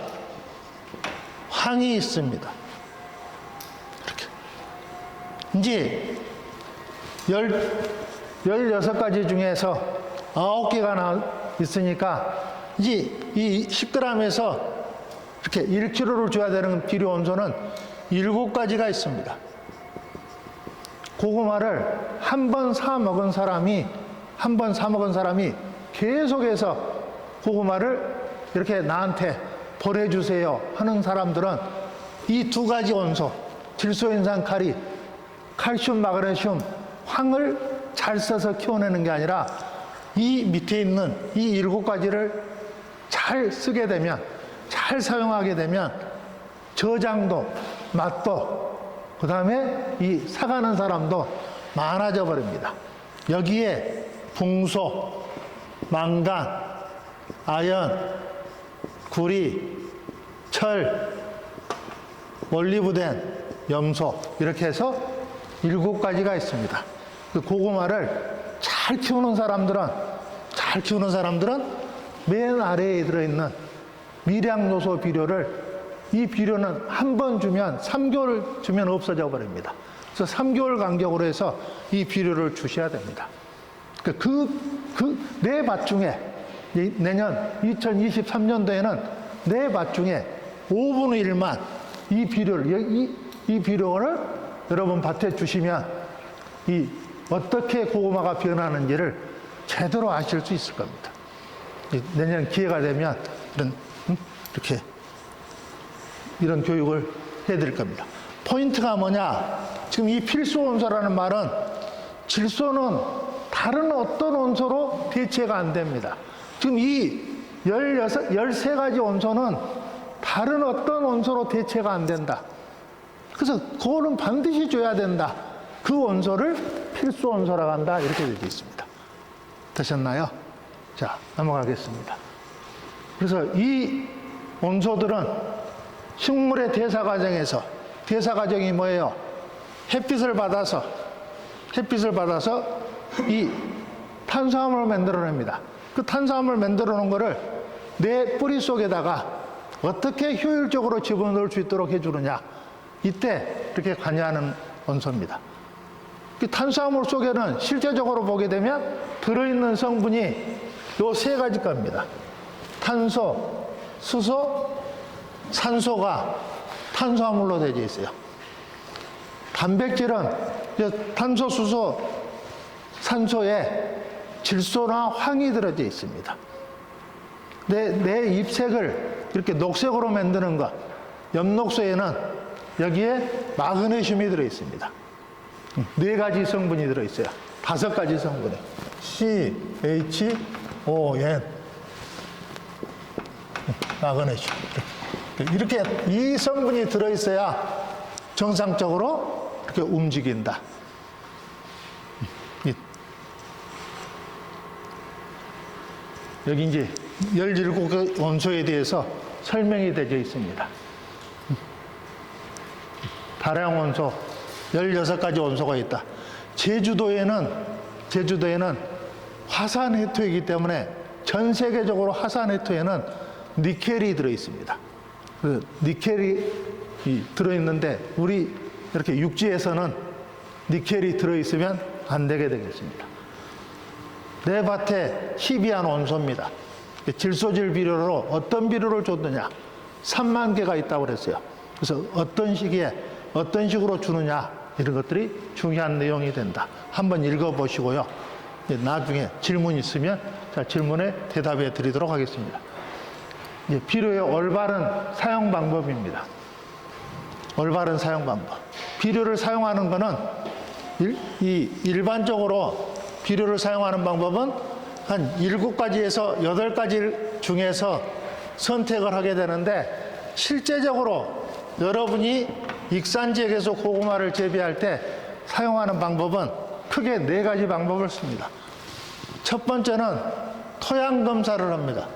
황이 있습니다. 이렇게. 이제 16가지 중에서 9개가 있으니까 이제 이 10g에서 이렇게 1kg를 줘야 되는 비료 원소는 7가지가 있습니다. 고구마를 한 번 사 먹은 사람이 계속해서 고구마를 이렇게 나한테 보내주세요 하는 사람들은 이 2가지 원소, 질소인산 카리, 칼슘, 마그네슘, 황을 잘 써서 키워내는 게 아니라 이 밑에 있는 이 7가지를 잘 쓰게 되면, 잘 사용하게 되면 저장도, 맛도, 그 다음에 이 사가는 사람도 많아져 버립니다. 여기에 붕소, 망간, 아연, 구리, 철, 몰리브덴, 염소 이렇게 해서 7가지가 있습니다. 그 고구마를 잘 키우는 사람들은 맨 아래에 들어있는 미량요소 비료를, 이 비료는 한 번 주면 3개월 주면 없어져 버립니다. 그래서 3개월 간격으로 해서 이 비료를 주셔야 됩니다. 네 밭 중에 내년 2023년도에는 네 밭 중에 5분의 1만 이 비료를 여러분 밭에 주시면 어떻게 고구마가 변하는지를 제대로 아실 수 있을 겁니다. 내년 기회가 되면 이런 교육을 해드릴 겁니다. 포인트가 뭐냐? 지금 이 필수 원소라는 말은 질소는 다른 어떤 원소로 대체가 안 됩니다. 지금 이 13가지 원소는 다른 어떤 원소로 대체가 안 된다. 그래서 그거는 반드시 줘야 된다. 그 원소를 필수 원소라고 한다. 이렇게 되어 있습니다. 되셨나요? 자, 넘어가겠습니다. 그래서 이 원소들은 식물의 대사 과정에서, 대사 과정이 뭐예요? 햇빛을 받아서 이 탄수화물을 만들어냅니다. 그 탄수화물을 만들어 놓은 거를 내 뿌리 속에다가 어떻게 효율적으로 집어넣을 수 있도록 해주느냐. 이때 이렇게 관여하는 원소입니다. 그 탄수화물 속에는 실제적으로 보게 되면 들어있는 성분이 요 3가지 겁니다. 탄소, 수소, 산소가 탄수화물로 되어 있어요. 단백질은 탄소, 수소, 산소에 질소나 황이 들어져 있습니다. 내 잎색을 이렇게 녹색으로 만드는 것, 엽록소에는 여기에 마그네슘이 들어 있습니다. 4가지 성분이 들어 있어요. 5가지 성분이 CHON 마그네슘. 이렇게 이 성분이 들어 있어야 정상적으로 이렇게 움직인다. 여기 이제 17개 원소에 대해서 설명이 되어 있습니다. 다량 원소 16가지 원소가 있다. 제주도에는 화산 해토이기 때문에 전 세계적으로 화산 해토에는 니켈이 들어 있습니다. 그 니켈이 들어 있는데 우리 이렇게 육지에서는 니켈이 들어있으면 안 되게 되겠습니다. 내 밭에 12한 온소입니다. 질소질 비료로 어떤 비료를 줬느냐, 3만 개가 있다고 그랬어요. 그래서 어떤 시기에 어떤 식으로 주느냐, 이런 것들이 중요한 내용이 된다. 한번 읽어보시고요. 나중에 질문 있으면 질문에 대답해 드리도록 하겠습니다. 비료의 올바른 사용 방법입니다. 올바른 사용 방법. 비료를 사용하는 것은 일반적으로 비료를 사용하는 방법은 한 7가지에서 8가지 중에서 선택을 하게 되는데, 실제적으로 여러분이 익산지역에서 고구마를 재배할 때 사용하는 방법은 크게 4가지 방법을 씁니다. 첫 번째는 토양 검사를 합니다.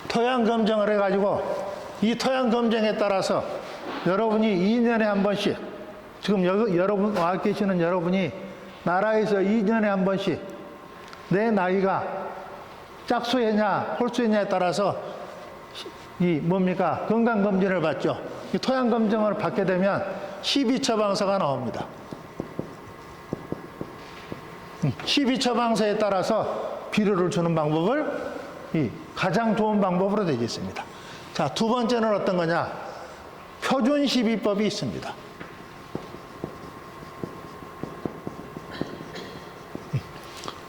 토양 검정을 해가지고 이 토양 검정에 따라서 여러분이 2년에 한 번씩, 지금 여러분 와 계시는 여러분이 나라에서 2년에 한 번씩 내 나이가 짝수했냐 홀수했냐에 따라서 건강검진을 받죠. 이 토양검정을 받게 되면 12처방서가 나옵니다. 12처방서에 따라서 비료를 주는 방법을 가장 좋은 방법으로 되어 있습니다. 자, 두 번째는 어떤 거냐? 표준 시비법이 있습니다.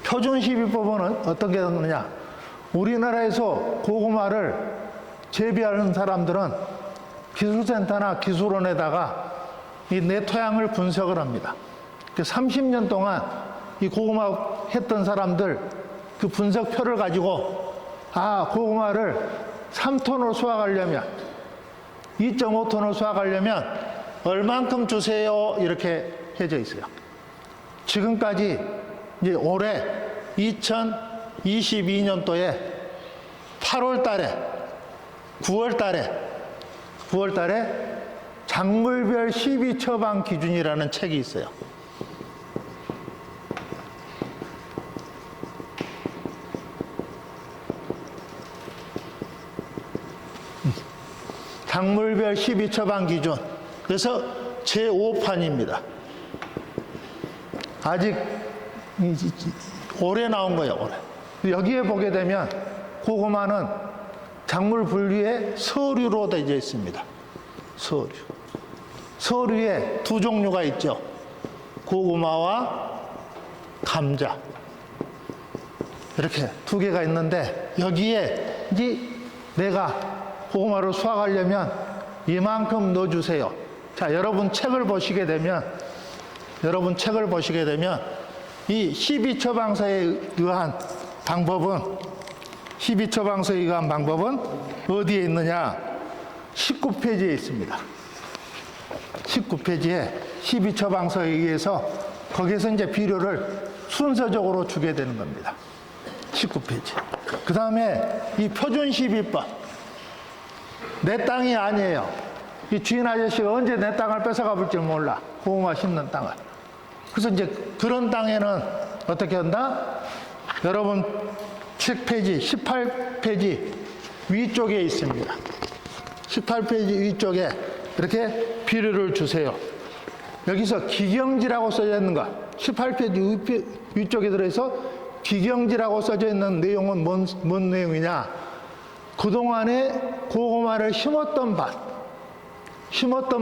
표준 시비법은 어떻게 되느냐? 우리나라에서 고구마를 재배하는 사람들은 기술센터나 기술원에다가 이 내 토양을 분석을 합니다. 30년 동안 이 고구마 했던 사람들 그 분석표를 가지고, 고구마를 3톤을 수확하려면, 2.5톤을 수확하려면 얼만큼 주세요, 이렇게 해져 있어요. 지금까지 이제 올해 2022년도에 8월 달에 9월 달에 작물별 12처방 기준이라는 책이 있어요. 작물별 12처방 기준. 그래서 제5판입니다. 아직 올해 나온 거예요, 올해. 여기에 보게 되면 고구마는 작물 분류에 서류로 되어 있습니다. 서류. 서류에 두 종류가 있죠. 고구마와 감자. 이렇게 두 개가 있는데, 여기에 이제 내가 고구마를 수확하려면 이만큼 넣어주세요. 자, 여러분 책을 보시게 되면 이 12처방서에 의한 방법은 어디에 있느냐? 19페이지에 있습니다. 19페이지에 12처방서에 의해서 거기에서 이제 비료를 순서적으로 주게 되는 겁니다. 19페이지. 그 다음에 이 표준 12법. 내 땅이 아니에요. 이 주인 아저씨가 언제 내 땅을 뺏어가 볼지 몰라. 고구마 심는 땅을. 그래서 이제 그런 땅에는 어떻게 한다? 여러분 책 페이지 18페이지 위쪽에 있습니다. 18페이지 위쪽에 이렇게 비료를 주세요. 여기서 기경지라고 써져 있는 거, 18페이지 위쪽에 들어서 기경지라고 써져 있는 내용은 뭔 내용이냐? 그동안에 고구마를 심었던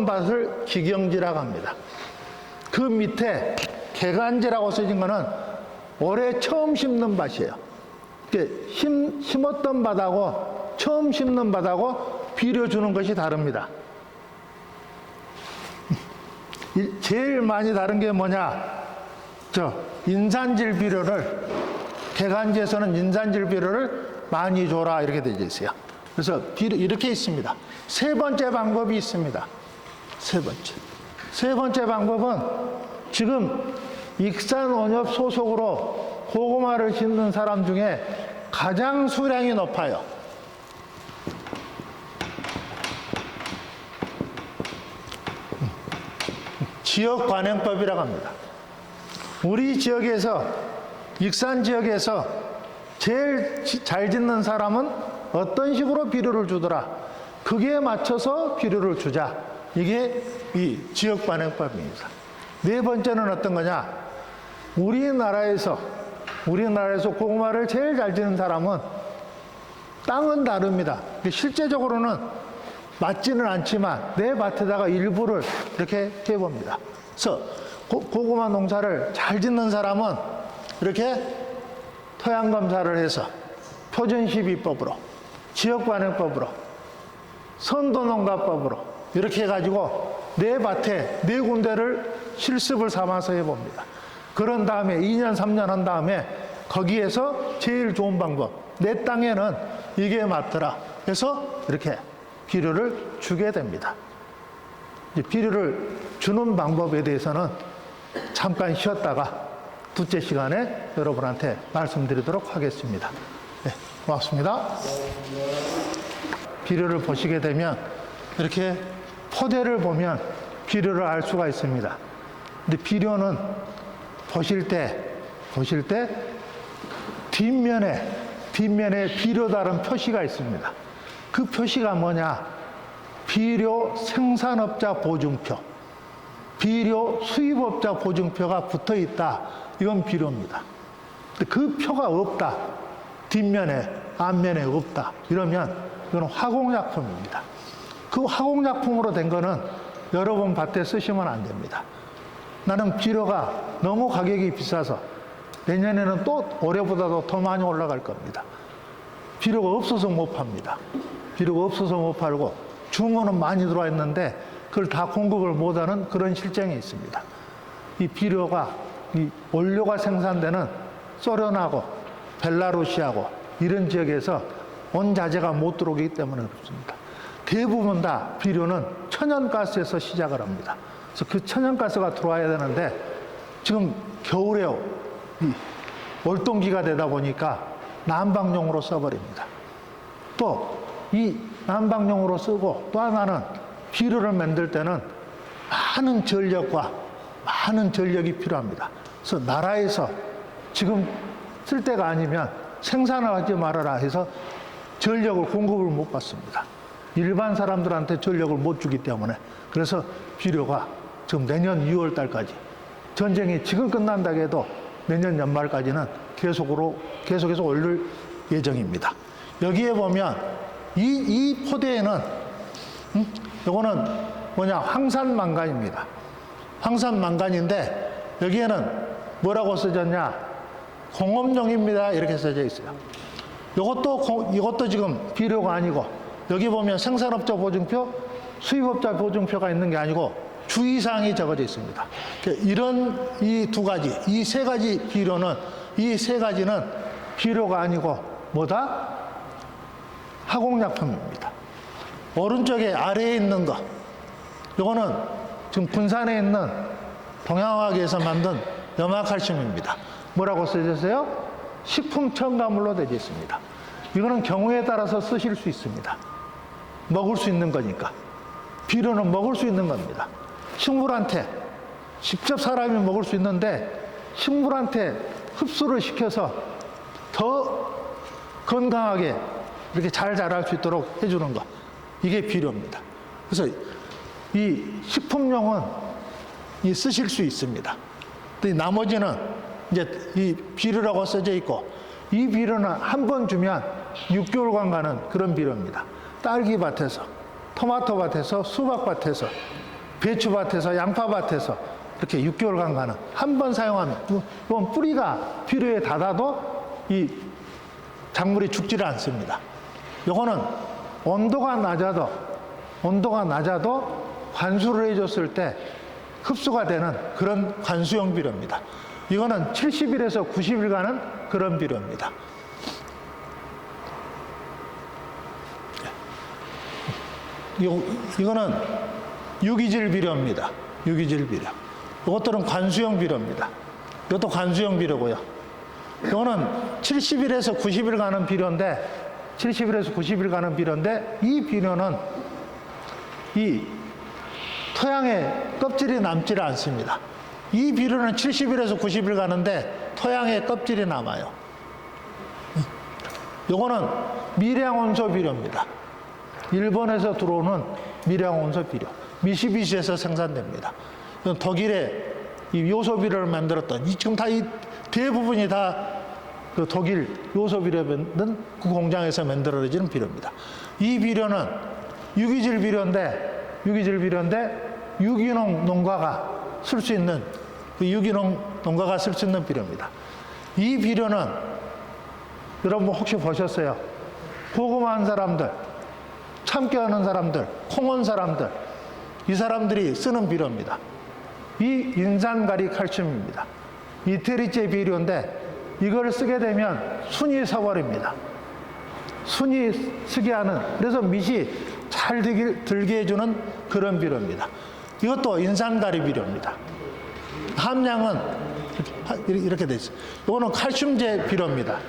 밭을 기경지라고 합니다. 그 밑에 개간지라고 써진 거는 올해 처음 심는 밭이에요. 심었던 밭하고 처음 심는 밭하고 비료 주는 것이 다릅니다. 제일 많이 다른 게 뭐냐? 인산질 비료를, 개간지에서는 인산질 비료를 많이 줘라, 이렇게 되어 있어요. 그래서 비료 이렇게 있습니다. 세 번째 방법이 있습니다. 세 번째 방법은 지금 익산원협 소속으로 고구마를 심는 사람 중에 가장 수량이 높아요. 지역관행법이라고 합니다. 우리 지역에서, 익산 지역에서 제일 잘 짓는 사람은 어떤 식으로 비료를 주더라. 그게 맞춰서 비료를 주자. 이게 이 지역 반영법입니다. 네 번째는 어떤 거냐? 우리나라에서 고구마를 제일 잘 지는 사람은 땅은 다릅니다. 실제적으로는 맞지는 않지만 내 밭에다가 일부를 이렇게 해봅니다. 그래서 고구마 농사를 잘 짓는 사람은 이렇게 토양 검사를 해서 표준시비법으로, 지역반영법으로, 선도농가법으로 이렇게 해가지고 내 밭에 네 군데를 실습을 삼아서 해봅니다. 그런 다음에 2년, 3년 한 다음에 거기에서 제일 좋은 방법, 내 땅에는 이게 맞더라 해서 이렇게 비료를 주게 됩니다. 이제 비료를 주는 방법에 대해서는 잠깐 쉬었다가 둘째 시간에 여러분한테 말씀드리도록 하겠습니다. 네, 고맙습니다. 비료를 보시게 되면 이렇게 포대를 보면 비료를 알 수가 있습니다. 근데 비료는 보실 때 뒷면에 비료 다른 표시가 있습니다. 그 표시가 뭐냐? 비료 생산업자 보증표, 비료 수입업자 보증표가 붙어 있다. 이건 비료입니다. 근데 그 표가 없다. 뒷면에, 앞면에 없다. 이러면 이건 화공약품입니다. 그 화공약품으로 된 거는 여러분 밭에 쓰시면 안 됩니다. 나는 비료가 너무 가격이 비싸서 내년에는 또 올해보다도 더 많이 올라갈 겁니다. 비료가 없어서 못 팝니다. 비료가 없어서 못 팔고 주문은 많이 들어와 있는데 그걸 다 공급을 못하는 그런 실정이 있습니다. 이 비료가 이 원료가 생산되는 소련하고 벨라루시하고 이런 지역에서 원자재가 못 들어오기 때문에 그렇습니다. 대부분 다 비료는 천연가스에서 시작을 합니다. 그래서 그 천연가스가 들어와야 되는데 지금 겨울에 이 월동기가 되다 보니까 난방용으로 써버립니다. 또 이 난방용으로 쓰고 또 하나는 비료를 만들 때는 많은 전력이 필요합니다. 그래서 나라에서 지금 쓸 때가 아니면 생산을 하지 말아라 해서 전력을 공급을 못 받습니다. 일반 사람들한테 전력을 못 주기 때문에. 그래서 비료가 지금 내년 2월 달까지 전쟁이 지금 끝난다고 해도 내년 연말까지는 계속해서 올릴 예정입니다. 여기에 보면 이 포대에는 이거는 뭐냐? 황산망간입니다. 황산망간인데 여기에는 뭐라고 써졌냐? 공업용입니다. 이렇게 써져 있어요. 이것도 지금 비료가 아니고 여기 보면 생산업자 보증표, 수입업자 보증표가 있는 게 아니고 주의사항이 적어져 있습니다. 이런 이 두 가지, 이 세 가지 비료는, 이 세 가지는 비료가 아니고 뭐다? 화공약품입니다. 오른쪽에 아래에 있는 거, 이거는 지금 군산에 있는 동양화학에서 만든 염화칼슘입니다. 뭐라고 써졌어요? 식품 첨가물로 되어 있습니다. 이거는 경우에 따라서 쓰실 수 있습니다. 먹을 수 있는 거니까. 비료는 먹을 수 있는 겁니다. 식물한테 직접 사람이 먹을 수 있는데 식물한테 흡수를 시켜서 더 건강하게 이렇게 잘 자랄 수 있도록 해주는 거. 이게 비료입니다. 그래서 이 식품용은 쓰실 수 있습니다. 근데 나머지는 이제 이 비료라고 써져 있고 이 비료는 한 번 주면 6개월간 가는 그런 비료입니다. 딸기밭에서, 토마토밭에서, 수박밭에서, 배추밭에서, 양파밭에서 이렇게 6개월간 가는 한 번 사용하면 이건 뿌리가 비료에 닿아도 이 작물이 죽지를 않습니다. 이거는 온도가 낮아도 관수를 해줬을 때 흡수가 되는 그런 관수용 비료입니다. 이거는 70일에서 90일 가는 그런 비료입니다. 이거는 유기질 비료입니다. 유기질 비료. 이것들은 관수용 비료입니다. 이것도 관수용 비료고요. 이거는 70일에서 90일 가는 비료인데 이 비료는 이 토양에 껍질이 남지를 않습니다. 이 비료는 70일에서 90일 가는데 토양에 껍질이 남아요. 이거는 미량원소 비료입니다. 일본에서 들어오는 미량원소 비료. 미시비시에서 생산됩니다. 이건 독일의 이 요소 비료를 만들었던 지금 다 이 대부분이 다 그 독일 요소 비료 만든 그 공장에서 만들어지는 비료입니다. 이 비료는 유기질 비료인데 유기농 농가가 쓸 수 있는 그 유기농 농가가 쓸 수 있는 비료입니다. 이 비료는 여러분 혹시 보셨어요? 고구마한 사람들, 참깨하는 사람들, 콩한 사람들, 이 사람들이 쓰는 비료입니다. 이 인산가리 칼슘입니다. 이태리제 비료인데 이걸 쓰게 되면 순이 서버립니다. 순이 쓰게 하는, 그래서 밑이 잘 들게 해주는 그런 비료입니다. 이것도 인산가리 비료입니다. 함량은 이렇게 돼 있어요. 이거는 칼슘제 비료입니다.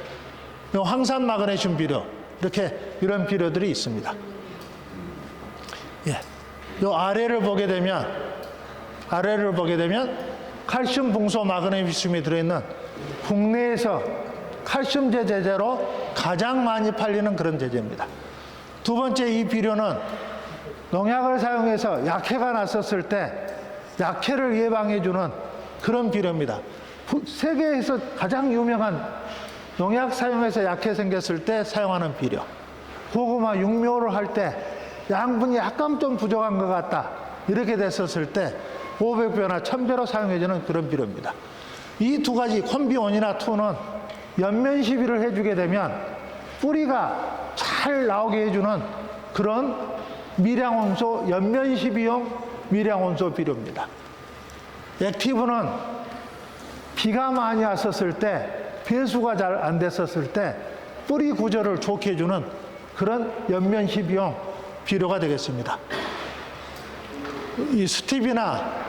요 황산 마그네슘 비료, 이런 비료들이 있습니다. 예. 요 아래를 보게 되면 칼슘, 붕소, 마그네슘이 들어있는 국내에서 칼슘제 제제로 가장 많이 팔리는 그런 제제입니다. 두 번째, 이 비료는 농약을 사용해서 약해가 났었을 때 약해를 예방해주는 그런 비료입니다. 세계에서 가장 유명한 농약 사용해서 약해 생겼을 때 사용하는 비료. 고구마 육묘를 할 때 양분이 약간 좀 부족한 것 같다, 이렇게 됐었을 때 500배나 1000배로 사용해주는 그런 비료입니다. 이 두 가지 콤비1이나 2는 연면 시비를 해주게 되면 뿌리가 잘 나오게 해주는 그런 미량원소, 연면 시비용 미량원소 비료입니다. 액티브는 비가 많이 왔었을 때, 배수가 잘 안 됐었을 때 뿌리 구조를 좋게 해주는 그런 연면 시비용 비료가 되겠습니다. 이 스티비나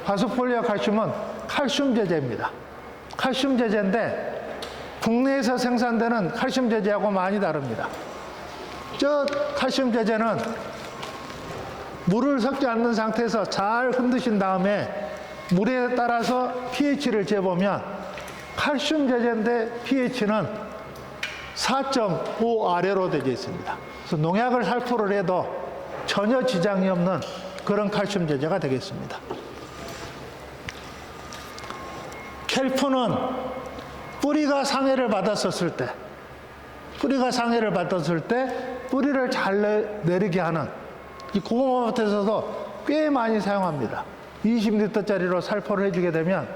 바스폴리아 칼슘은 칼슘 제제입니다. 칼슘 제제인데 국내에서 생산되는 칼슘 제제하고 많이 다릅니다. 저 칼슘 제제는 물을 섞지 않는 상태에서 잘 흔드신 다음에 물에 따라서 pH를 재보면 칼슘 제제인데 pH는 4.5 아래로 되어 있습니다. 그래서 농약을 살포를 해도 전혀 지장이 없는 그런 칼슘 제제가 되겠습니다. 켈프는 뿌리가 상해를 받았을 때 뿌리를 잘 내리게 하는, 이 고구마밭에서도 꽤 많이 사용합니다. 20리터짜리로 살포를 해주게 되면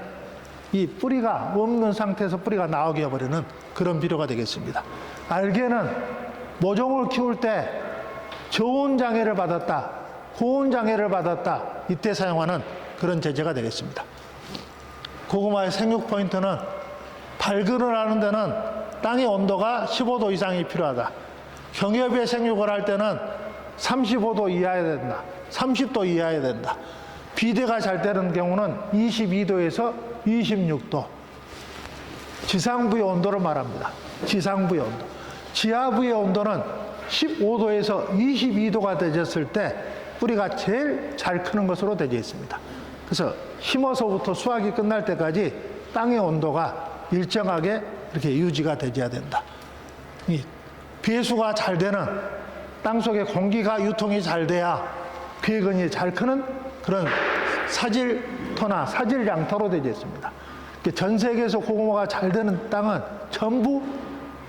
이 뿌리가 없는 상태에서 뿌리가 나오게 해버리는 그런 비료가 되겠습니다. 알게는 모종을 키울 때 저온 장애를 받았다, 고온 장애를 받았다, 이때 사용하는 그런 제제가 되겠습니다. 고구마의 생육 포인트는 발근을 하는 데는 땅의 온도가 15도 이상이 필요하다. 경엽의 생육을 할 때는 35도 이하여야 된다. 30도 이하여야 된다. 비대가 잘 되는 경우는 22도에서 26도. 지상부의 온도를 말합니다. 지상부의 온도. 지하부의 온도는 15도에서 22도가 되졌을 때 뿌리가 제일 잘 크는 것으로 되어 있습니다. 그래서 심어서부터 수확이 끝날 때까지 땅의 온도가 일정하게 이렇게 유지가 되어야 된다. 이 배수가 잘 되는, 땅속에 공기가 유통이 잘 돼야 궤근이 잘 크는 그런 사질토나 사질양토로 되어 있습니다. 전 세계에서 고구마가 잘 되는 땅은 전부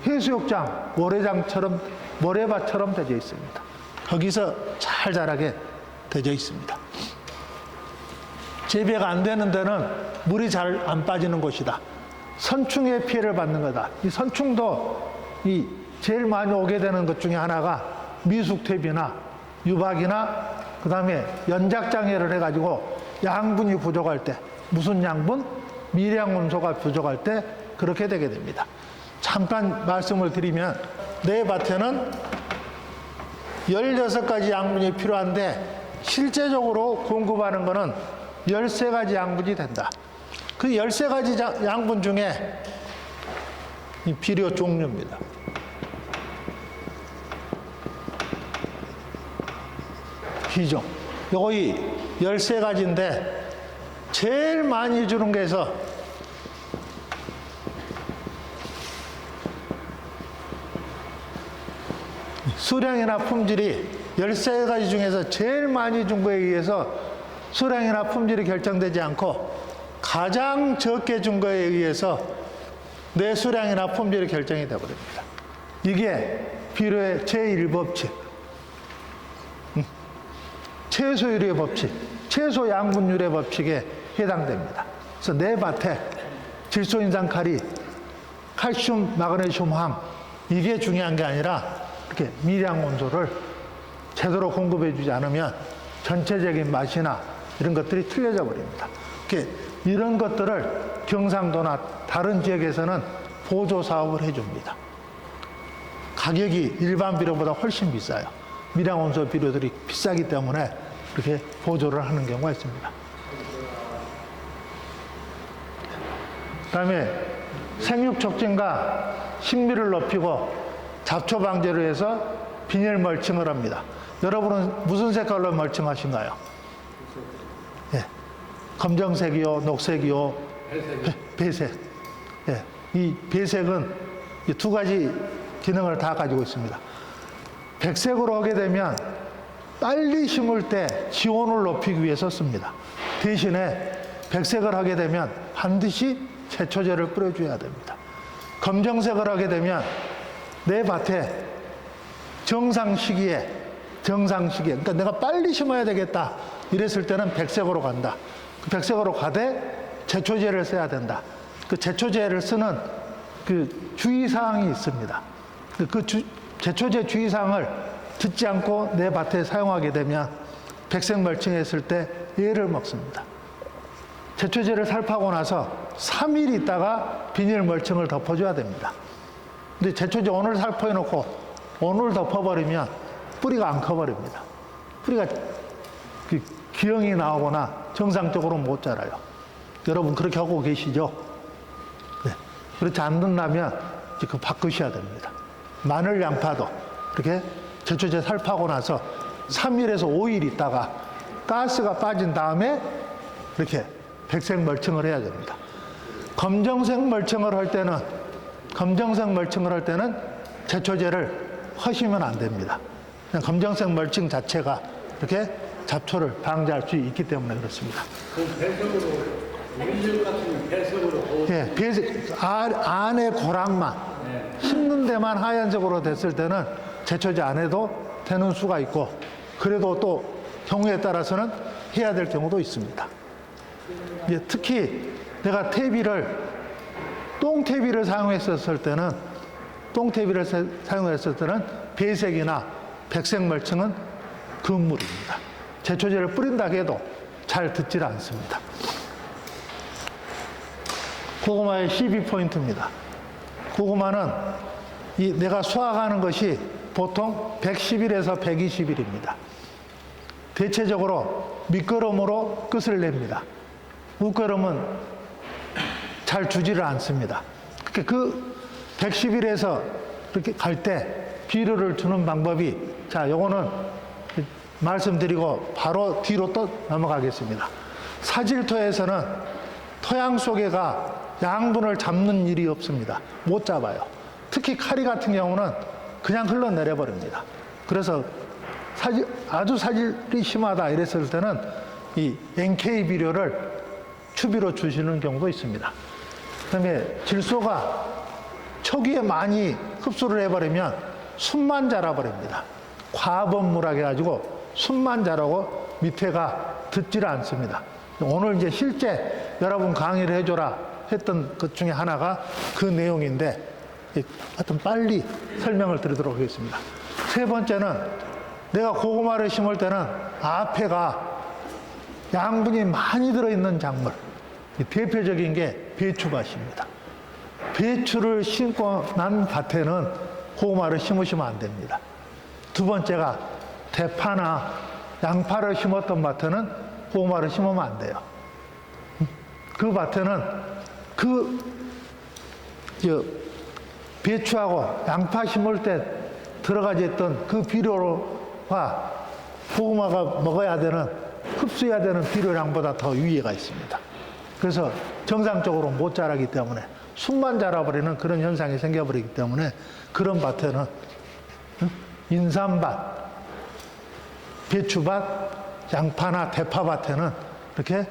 해수욕장, 모래밭처럼 되어 있습니다. 거기서 잘 자라게 되어 있습니다. 재배가 안 되는 데는 물이 잘 안 빠지는 곳이다. 선충의 피해를 받는 거다. 이 선충도 이 제일 많이 오게 되는 것 중에 하나가 미숙퇴비나 유박이나 그 다음에 연작장애를 해가지고 양분이 부족할 때, 무슨 양분? 미량원소가 부족할 때 그렇게 되게 됩니다. 잠깐 말씀을 드리면 내 밭에는 16가지 양분이 필요한데 실제적으로 공급하는 것은 13가지 양분이 된다. 그 13가지 양분 중에 이 비료 종류입니다. 비종. 요거이 13가지인데 제일 많이 주는 게서 수량이나 품질이 13가지 중에서 제일 많이 준 거에 의해서 수량이나 품질이 결정되지 않고 가장 적게 준 거에 의해서 내 수량이나 품질이 결정이 되어버립니다. 이게 비료의 제1법칙, 채소율의 법칙, 채소 양분율의 법칙에 해당됩니다. 그래서 내 밭에 질소 인상 칼이 칼슘, 마그네슘 함, 이게 중요한 게 아니라 이렇게 미량 온소를 제대로 공급해 주지 않으면 전체적인 맛이나 이런 것들이 틀려져 버립니다. 이런 것들을 경상도나 다른 지역에서는 보조 사업을 해줍니다. 가격이 일반 비료보다 훨씬 비싸요. 미량 온소 비료들이 비싸기 때문에 이렇게 보조를 하는 경우가 있습니다. 그다음에 생육 촉진과 식미를 높이고 잡초 방제를 해서 비닐 멀칭을 합니다. 여러분은 무슨 색깔로 멀칭하신가요? 예. 검정색이요, 녹색이요, 배색. 예. 이 배색은 이 두 가지 기능을 다 가지고 있습니다. 백색으로 하게 되면 빨리 심을 때 지온을 높이기 위해서 씁니다. 대신에 백색을 하게 되면 반드시 제초제를 뿌려줘야 됩니다. 검정색을 하게 되면 내 밭에 정상 시기에, 그러니까 내가 빨리 심어야 되겠다 이랬을 때는 백색으로 간다. 그 백색으로 가되 제초제를 써야 된다. 그 제초제를 쓰는 그 주의사항이 있습니다. 제초제 주의사항을 듣지 않고 내 밭에 사용하게 되면 백색 멀칭했을 때 애를 먹습니다. 제초제를 살포하고 나서 3일 있다가 비닐 멀칭을 덮어줘야 됩니다. 근데 제초제 오늘 살포해 놓고 오늘 덮어버리면 뿌리가 안 커버립니다. 뿌리가 기형이 나오거나 정상적으로 못 자라요. 여러분 그렇게 하고 계시죠? 네. 그렇지 않는다면 그 바꾸셔야 됩니다. 마늘, 양파도 이렇게 제초제 살포하고 나서 3일에서 5일 있다가 가스가 빠진 다음에 이렇게 백색 멀칭을 해야 됩니다. 검정색 멀칭을 할 때는 제초제를 하시면 안 됩니다. 그냥 검정색 멀칭 자체가 이렇게 잡초를 방지할 수 있기 때문에 그렇습니다. 그럼 배색으로, 우리 같은 배색으로. 예, 배색, 안에 고랑만, 심는 데만 하얀색으로 됐을 때는 제초제 안 해도 되는 수가 있고, 그래도 또 경우에 따라서는 해야 될 경우도 있습니다. 예, 특히 내가 똥퇴비를 사용했을 때는 배색이나 백색 멀칭은 금물입니다. 제초제를 뿌린다 해도 잘 듣질 않습니다. 고구마의 12포인트입니다. 고구마는 내가 수확하는 것이 보통 110일에서 120일입니다. 대체적으로 밑거름으로 끝을 냅니다. 웃거름은 잘 주지를 않습니다. 그 110일에서 이렇게 갈 때 비료를 주는 방법이, 자, 요거는 말씀드리고 바로 뒤로 또 넘어가겠습니다. 사질토에서는 토양 속에가 양분을 잡는 일이 없습니다. 못 잡아요. 특히 카리 같은 경우는 그냥 흘러내려 버립니다. 그래서 아주 사질이 심하다 이랬을 때는 이 NK 비료를 추비로 주시는 경우도 있습니다. 그다음에 질소가 초기에 많이 흡수를 해버리면 순만 자라버립니다. 과범물하게 해가지고 순만 자라고 밑에가 듣지를 않습니다. 오늘 이제 실제 여러분 강의를 해줘라 했던 것 중에 하나가 그 내용인데, 하여튼 빨리 설명을 드리도록 하겠습니다. 세 번째는 내가 고구마를 심을 때는 앞에가 양분이 많이 들어있는 작물, 대표적인 게 배추밭입니다. 배추를 심고 난 밭에는 고구마를 심으시면 안 됩니다. 두 번째가 대파나 양파를 심었던 밭에는 고구마를 심으면 안 돼요. 그 밭에는 배추하고 양파 심을 때 들어가지 있던 그 비료와 고구마가 먹어야 되는, 흡수해야 되는 비료량보다 더 위에가 있습니다. 그래서 정상적으로 못 자라기 때문에 순만 자라버리는 그런 현상이 생겨버리기 때문에 그런 밭에는 인삼밭, 배추밭, 양파나 대파밭에는 이렇게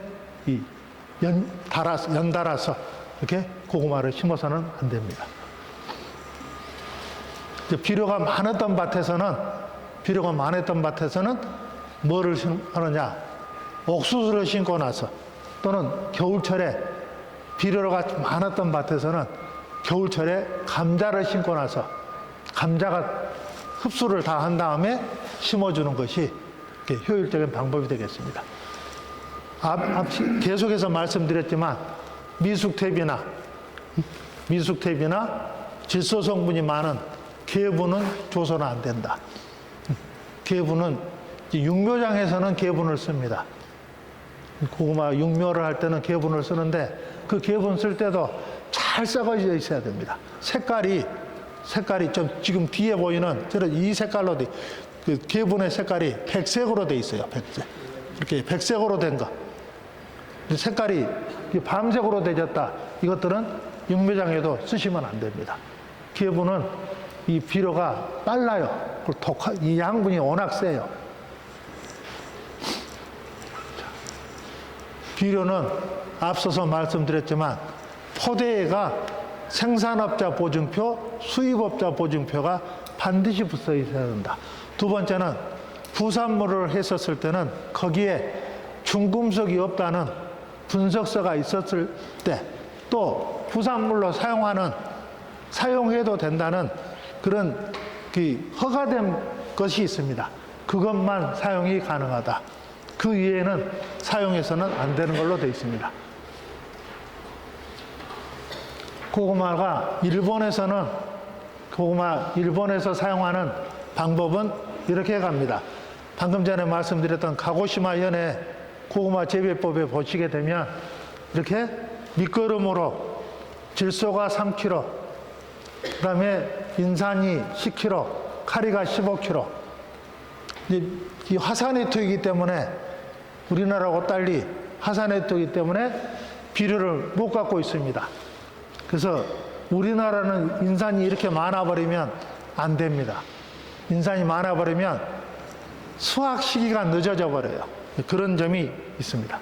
연달아서 이렇게 고구마를 심어서는 안 됩니다. 비료가 많았던 밭에서는 뭐를 하느냐? 옥수수를 심고 나서 또는 겨울철에 비료가 많았던 밭에서는 겨울철에 감자를 심고 나서 감자가 흡수를 다 한 다음에 심어주는 것이 효율적인 방법이 되겠습니다. 계속해서 말씀드렸지만 미숙탭이나 질소 성분이 많은 개분은 줘서는 안 된다. 개분은 육묘장에서는 개분을 씁니다. 고구마 육묘를 할 때는 개분을 쓰는데 그 개분 쓸 때도 잘 썩어져 있어야 됩니다. 색깔이 좀 지금 뒤에 보이는 이 색깔로 그 개분의 색깔이 백색으로 돼 있어요. 백색. 이렇게 백색으로 된 거. 색깔이 밤색으로 되졌다. 이것들은 육묘장에도 쓰시면 안 됩니다. 개분은 이 비료가 빨라요. 이 양분이 워낙 세요. 비료는 앞서서 말씀드렸지만 포대에가 생산업자 보증표, 수입업자 보증표가 반드시 붙어 있어야 된다. 두 번째는 부산물을 했었을 때는 거기에 중금속이 없다는 분석서가 있었을 때 또 부산물로 사용해도 된다는 그런 허가된 것이 있습니다. 그것만 사용이 가능하다. 그 이외에는 사용해서는 안 되는 걸로 되어 있습니다. 일본에서 사용하는 방법은 이렇게 갑니다. 방금 전에 말씀드렸던 가고시마 현의 고구마 재배법에 보시게 되면 이렇게 밑거름으로 질소가 3kg, 그 다음에 인산이 10kg, 카리가 15kg. 이 화산해토이기 때문에 우리나라하고 달리 화산해토이기 때문에 비료를 못 갖고 있습니다. 그래서 우리나라는 인산이 이렇게 많아버리면 안 됩니다. 인산이 많아버리면 수확 시기가 늦어져 버려요. 그런 점이 있습니다.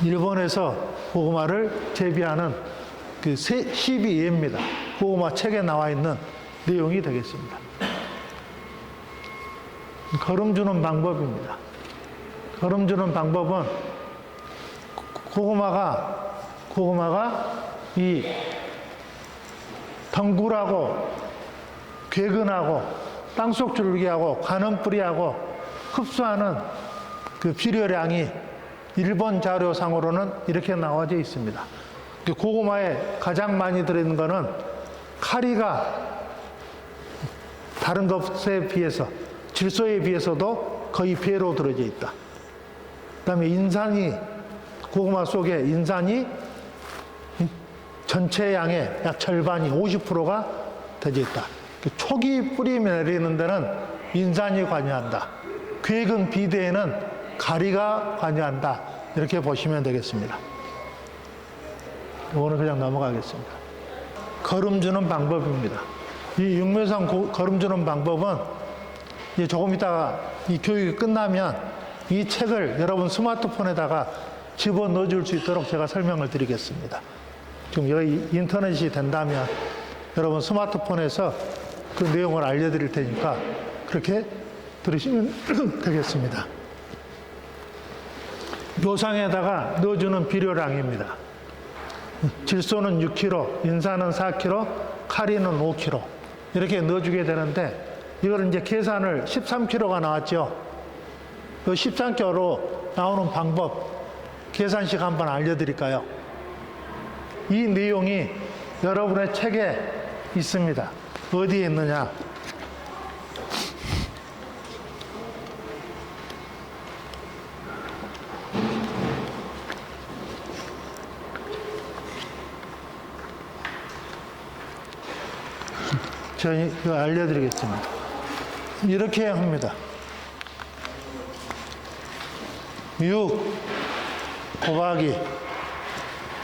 일본에서 고구마를 재배하는 그 12예입니다. 고구마 책에 나와 있는 내용이 되겠습니다. 거름 주는 방법입니다. 거름 주는 방법은 고구마가 이 덩굴하고 괴근하고 땅속 줄기하고 관음뿌리하고 흡수하는 그 비료량이 일본 자료상으로는 이렇게 나와져 있습니다. 고구마에 가장 많이 들어있는 것은 카리가 다른 것에 비해서 질소에 비해서도 거의 배로 들어져 있다. 그다음에 고구마 속에 인산이 전체 양의 약 절반이 50%가 되어 있다. 초기 뿌리 내리는 데는 인산이 관여한다. 괴근 비대에는 가리가 관여한다. 이렇게 보시면 되겠습니다. 이거는 그냥 넘어가겠습니다. 거름 주는 방법입니다. 이 육묘상 거름 주는 방법은 조금 있다가 이 교육이 끝나면 이 책을 여러분 스마트폰에다가 집어넣어 줄 수 있도록 제가 설명을 드리겠습니다. 지금 여기 인터넷이 된다면 여러분 스마트폰에서 그 내용을 알려드릴 테니까 그렇게 들으시면 되겠습니다. 묘상에다가 넣어주는 비료량입니다. 질소는 6kg, 인산은 4kg, 카리는 5kg 이렇게 넣어주게 되는데 이걸 이제 계산을 13kg가 나왔죠. 그 13kg로 나오는 방법 계산식 한번 알려드릴까요? 이 내용이 여러분의 책에 있습니다. 어디에 있느냐? 제가 알려드리겠습니다. 이렇게 합니다. 6 곱하기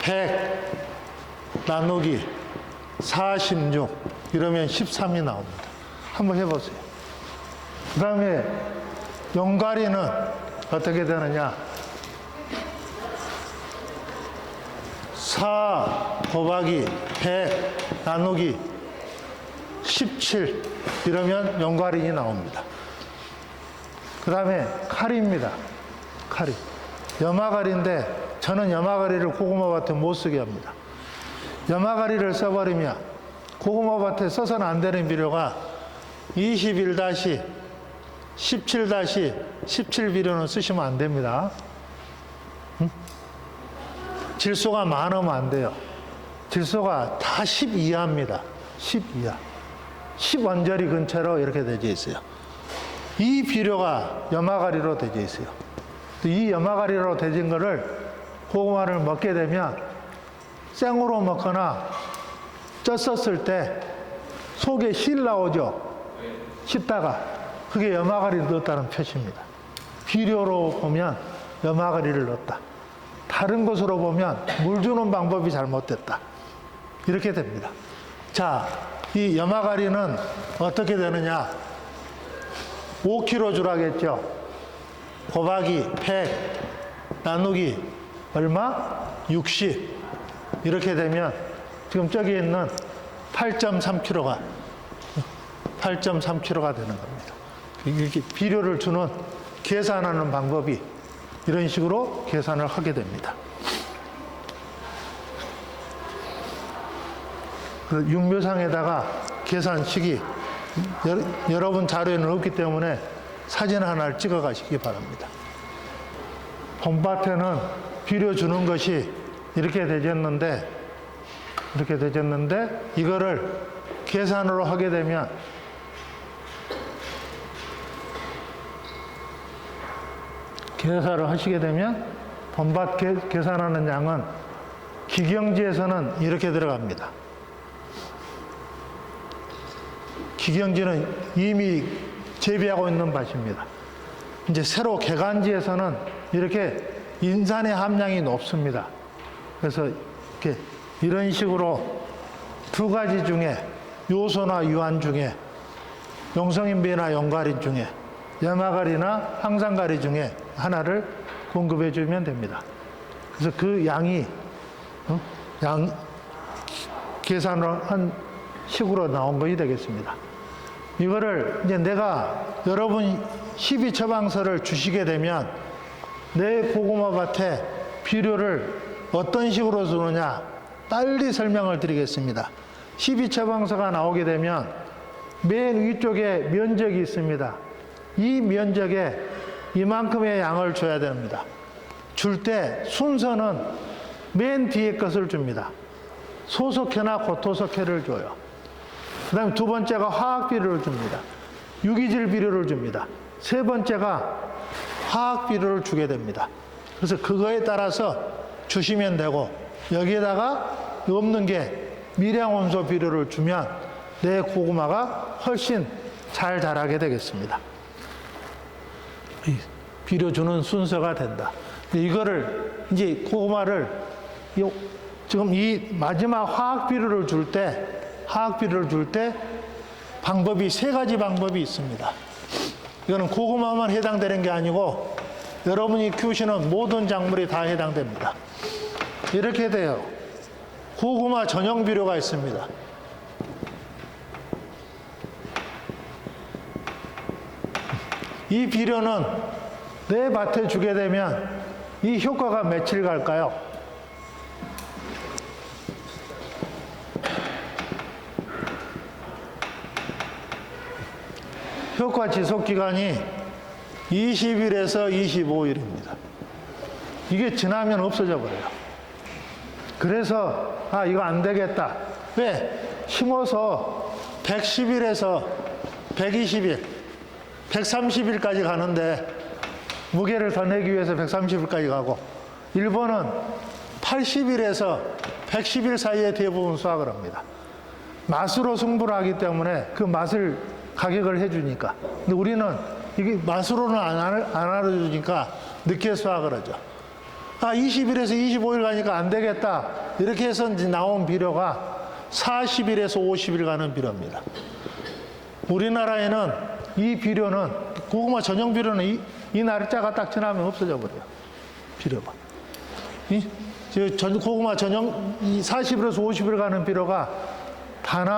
100 나누기 46 이러면 13이 나옵니다. 한번 해보세요. 그 다음에 용가리는 어떻게 되느냐. 4 곱하기 100 나누기 17 이러면 용가린이 나옵니다. 그 다음에 칼입니다. 칼이. 염화가리인데 저는 염화가리를 고구마밭에 못 쓰게 합니다. 염화가리를 써버리면 고구마밭에 써서는 안 되는 비료가 21-17 비료는 쓰시면 안 됩니다. 질소가 많으면 안 돼요. 질소가 다 10 이하입니다. 10 이하. 10 원저리 근처로 이렇게 되어 있어요. 이 비료가 염화가리로 되어 있어요. 이 염화가리로 되진 거를 고구마를 먹게 되면 생으로 먹거나 쪘었을 때 속에 실 나오죠. 씹다가 그게 염화가리를 넣었다는 표시입니다. 비료로 보면 염화가리를 넣었다. 다른 것으로 보면 물 주는 방법이 잘못됐다. 이렇게 됩니다. 자, 이 염화가리는 어떻게 되느냐. 5kg 주라겠죠. 곱하기 100 나누기 얼마? 60 이렇게 되면 지금 저기 있는 8.3kg가 되는 겁니다. 이렇게 비료를 주는 계산하는 방법이 이런 식으로 계산을 하게 됩니다. 그 육묘상에다가 계산식이 여러분 자료에는 없기 때문에 사진 하나를 찍어 가시기 바랍니다. 봄밭에는 비료 주는 것이 이렇게 되졌는데 이거를 계산으로 하게 되면 계산을 하시게 되면 봄밭 계산하는 양은 기경지에서는 이렇게 들어갑니다. 기경지는 이미 재배하고 있는 밭입니다. 이제 새로 개간지에서는 이렇게 인산의 함량이 높습니다. 그래서 이렇게 이런 식으로 두 가지 중에 요소나 유한 중에 용성인비나 용가리 중에 염화가리나 황산가리 중에 하나를 공급해 주면 됩니다. 그래서 그 양이 계산을 한 식으로 나온 것이 되겠습니다. 이거를 이제 내가 여러분 12처방서를 주시게 되면 내 고구마 밭에 비료를 어떤 식으로 주느냐 빨리 설명을 드리겠습니다. 12처방서가 나오게 되면 맨 위쪽에 면적이 있습니다. 이 면적에 이만큼의 양을 줘야 됩니다. 줄 때 순서는 맨 뒤에 것을 줍니다. 소석회나 고토석회를 줘요. 그 다음에 두 번째가 화학 비료를 줍니다. 유기질 비료를 줍니다. 세 번째가 화학 비료를 주게 됩니다. 그래서 그거에 따라서 주시면 되고 여기에다가 없는 게 미량원소 비료를 주면 내 고구마가 훨씬 잘 자라게 되겠습니다. 비료 주는 순서가 된다. 이거를 이제 고구마를 지금 이 마지막 화학 비료를 줄 때 방법이 세 가지 방법이 있습니다. 이거는 고구마만 해당되는 게 아니고 여러분이 키우시는 모든 작물이 다 해당됩니다. 이렇게 돼요. 고구마 전용 비료가 있습니다. 이 비료는 내 밭에 주게 되면 이 효과가 며칠 갈까요? 효과 지속 기간이 20일에서 25일입니다. 이게 지나면 없어져 버려요. 그래서 이거 안 되겠다. 왜? 심어서 110일에서 120일, 130일까지 가는데 무게를 더 내기 위해서 130일까지 가고 일본은 80일에서 110일 사이에 대부분 수확을 합니다. 맛으로 승부를 하기 때문에 그 맛을 가격을 해주니까. 근데 우리는 이게 맛으로는 안 알아주니까 늦게 수확을 하죠. 20일에서 25일 가니까 안 되겠다. 이렇게 해서 이제 나온 비료가 40일에서 50일 가는 비료입니다. 우리나라에는 이 비료는, 고구마 전용 비료는 이 날짜가 딱 지나면 없어져 버려요. 비료가. 고구마 전용 40일에서 50일 가는 비료가 단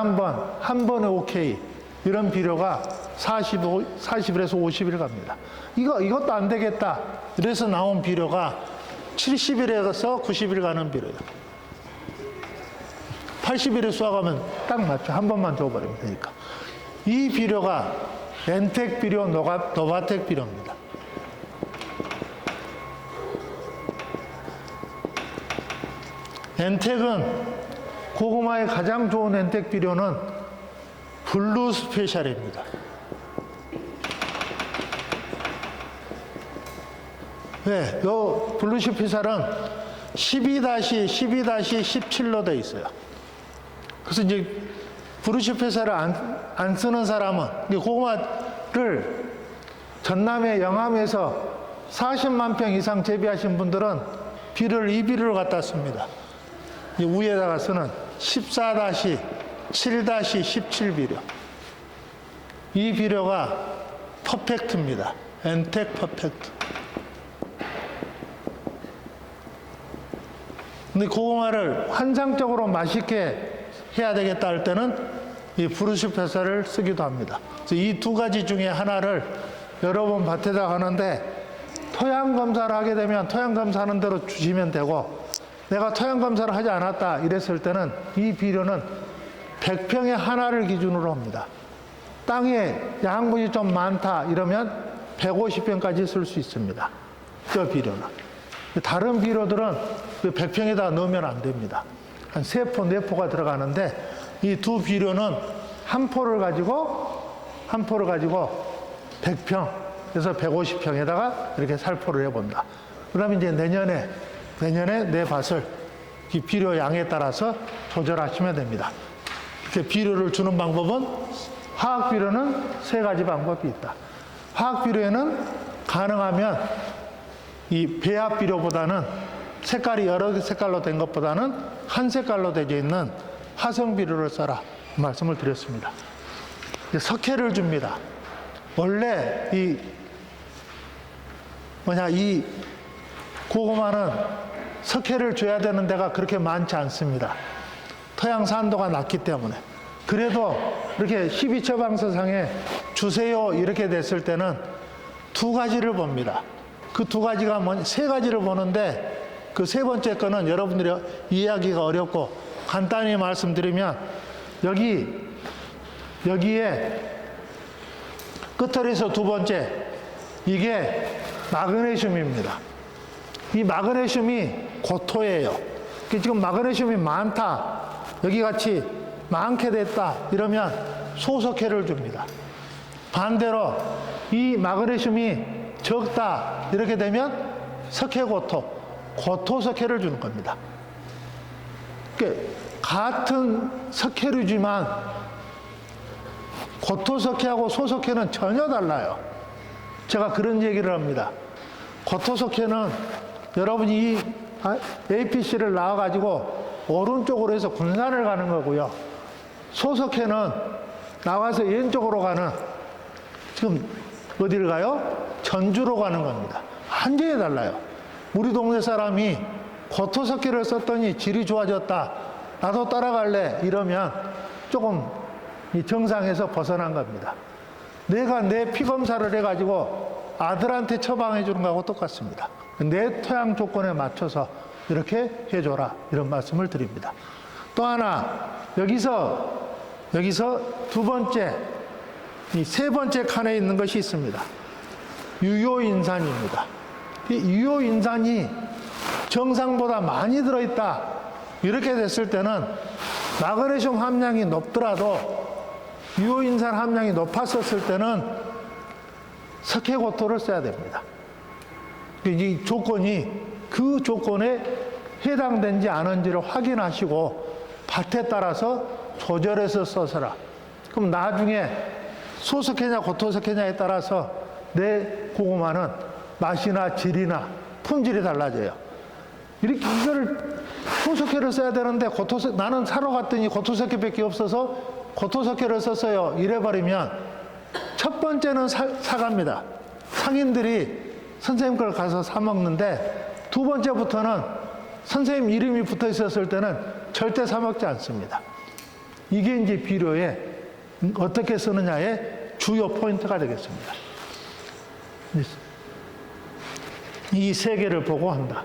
한 번에 오케이. 이런 비료가 40일에서 50일 갑니다. 이것도 안 되겠다. 그래서 나온 비료가 70일에서 90일 가는 비료예요. 80일에 수확하면 딱 맞죠. 한 번만 줘버리면 되니까. 이 비료가 엔텍 비료, 노바텍 비료입니다. 엔텍은 고구마에 가장 좋은 엔텍 비료는 블루 스페셜입니다. 네, 요 블루 스페셜은 12-12-17로 되어 있어요. 그래서 이제 블루 스페셜을 안 쓰는 사람은, 고구마를 전남의 영암에서 40만 평 이상 재배하신 분들은 이 비료를 갖다 씁니다. 이 위에다가 쓰는 14-7-17 비료. 이 비료가 퍼펙트입니다. 엔텍 퍼펙트. 근데 고구마를 환상적으로 맛있게 해야 되겠다 할 때는 이 브루시페사를 쓰기도 합니다. 그래서 이 두 가지 중에 하나를 여러 번 밭에다 하는데, 토양 검사를 하게 되면 토양 검사하는 대로 주시면 되고, 내가 토양 검사를 하지 않았다 이랬을 때는 이 비료는 100평에 하나를 기준으로 합니다. 땅에 양분이 좀 많다 이러면 150평까지 쓸 수 있습니다. 저 비료는. 다른 비료들은 100평에다 넣으면 안 됩니다. 한 3포, 4포가 들어가는데, 이 두 비료는 한 포를 가지고 100평에서 150평에다가 이렇게 살포를 해본다. 그러면 이제 내년에 내 밭을 이 비료 양에 따라서 조절하시면 됩니다. 이렇게 비료를 주는 방법은, 화학 비료는 3가지 방법이 있다. 화학 비료에는 가능하면 이 배합 비료보다는, 색깔이 여러 색깔로 된 것보다는 한 색깔로 되어 있는 화성 비료를 써라 말씀을 드렸습니다. 석회를 줍니다. 원래 이 고구마는 석회를 줘야 되는 데가 그렇게 많지 않습니다. 토양 산도가 낮기 때문에. 그래도 이렇게 12처방서상에 주세요 이렇게 됐을 때는 2가지를 봅니다. 그 2가지가 3가지를 보는데, 그 3번째 거는 여러분들이 이해하기가 어렵고, 간단히 말씀드리면, 여기에 끝털에서 2번째, 이게 마그네슘입니다. 이 마그네슘이 고토예요. 지금 마그네슘이 많다, 여기 같이 많게 됐다 이러면 소석회를 줍니다. 반대로 이 마그네슘이 적다 이렇게 되면 고토석회를 주는 겁니다. 그러니까 같은 석회류지만 고토석회하고 소석회는 전혀 달라요. 제가 그런 얘기를 합니다. 고토석회는 여러분이 이 APC를 나와가지고 오른쪽으로 해서 군산을 가는 거고요. 소석회는 나와서 왼쪽으로 가는, 지금 어디를 가요? 전주로 가는 겁니다. 완전히 달라요. 우리 동네 사람이 고토석회를 썼더니 질이 좋아졌다, 나도 따라갈래 이러면 조금 이 정상에서 벗어난 겁니다. 내가 내 피검사를 해가지고 아들한테 처방해 주는 거하고 똑같습니다. 내 토양 조건에 맞춰서 이렇게 해줘라 이런 말씀을 드립니다. 또 하나, 여기서 2번째, 이 3번째 칸에 있는 것이 있습니다. 유효인산입니다. 이 유효인산이 정상보다 많이 들어있다 이렇게 됐을 때는 마그네슘 함량이 높더라도 유효인산 함량이 높았었을 때는 석회고토를 써야 됩니다. 이 조건이 그 조건에 해당된지 아닌지를 확인하시고 밭에 따라서 조절해서 써서라. 그럼 나중에 소석회냐 고토석회냐에 따라서 내 고구마는 맛이나 질이나 품질이 달라져요. 이거를 소석회를 써야 되는데 나는 사러 갔더니 고토석회밖에 없어서 고토석회를 썼어요 이래버리면 첫 번째는 사과입니다. 상인들이 선생님 걸 가서 사 먹는데 두 번째부터는 선생님 이름이 붙어 있었을 때는 절대 사 먹지 않습니다. 이게 이제 비료에 어떻게 쓰느냐의 주요 포인트가 되겠습니다. 이 세 개를 보고 한다.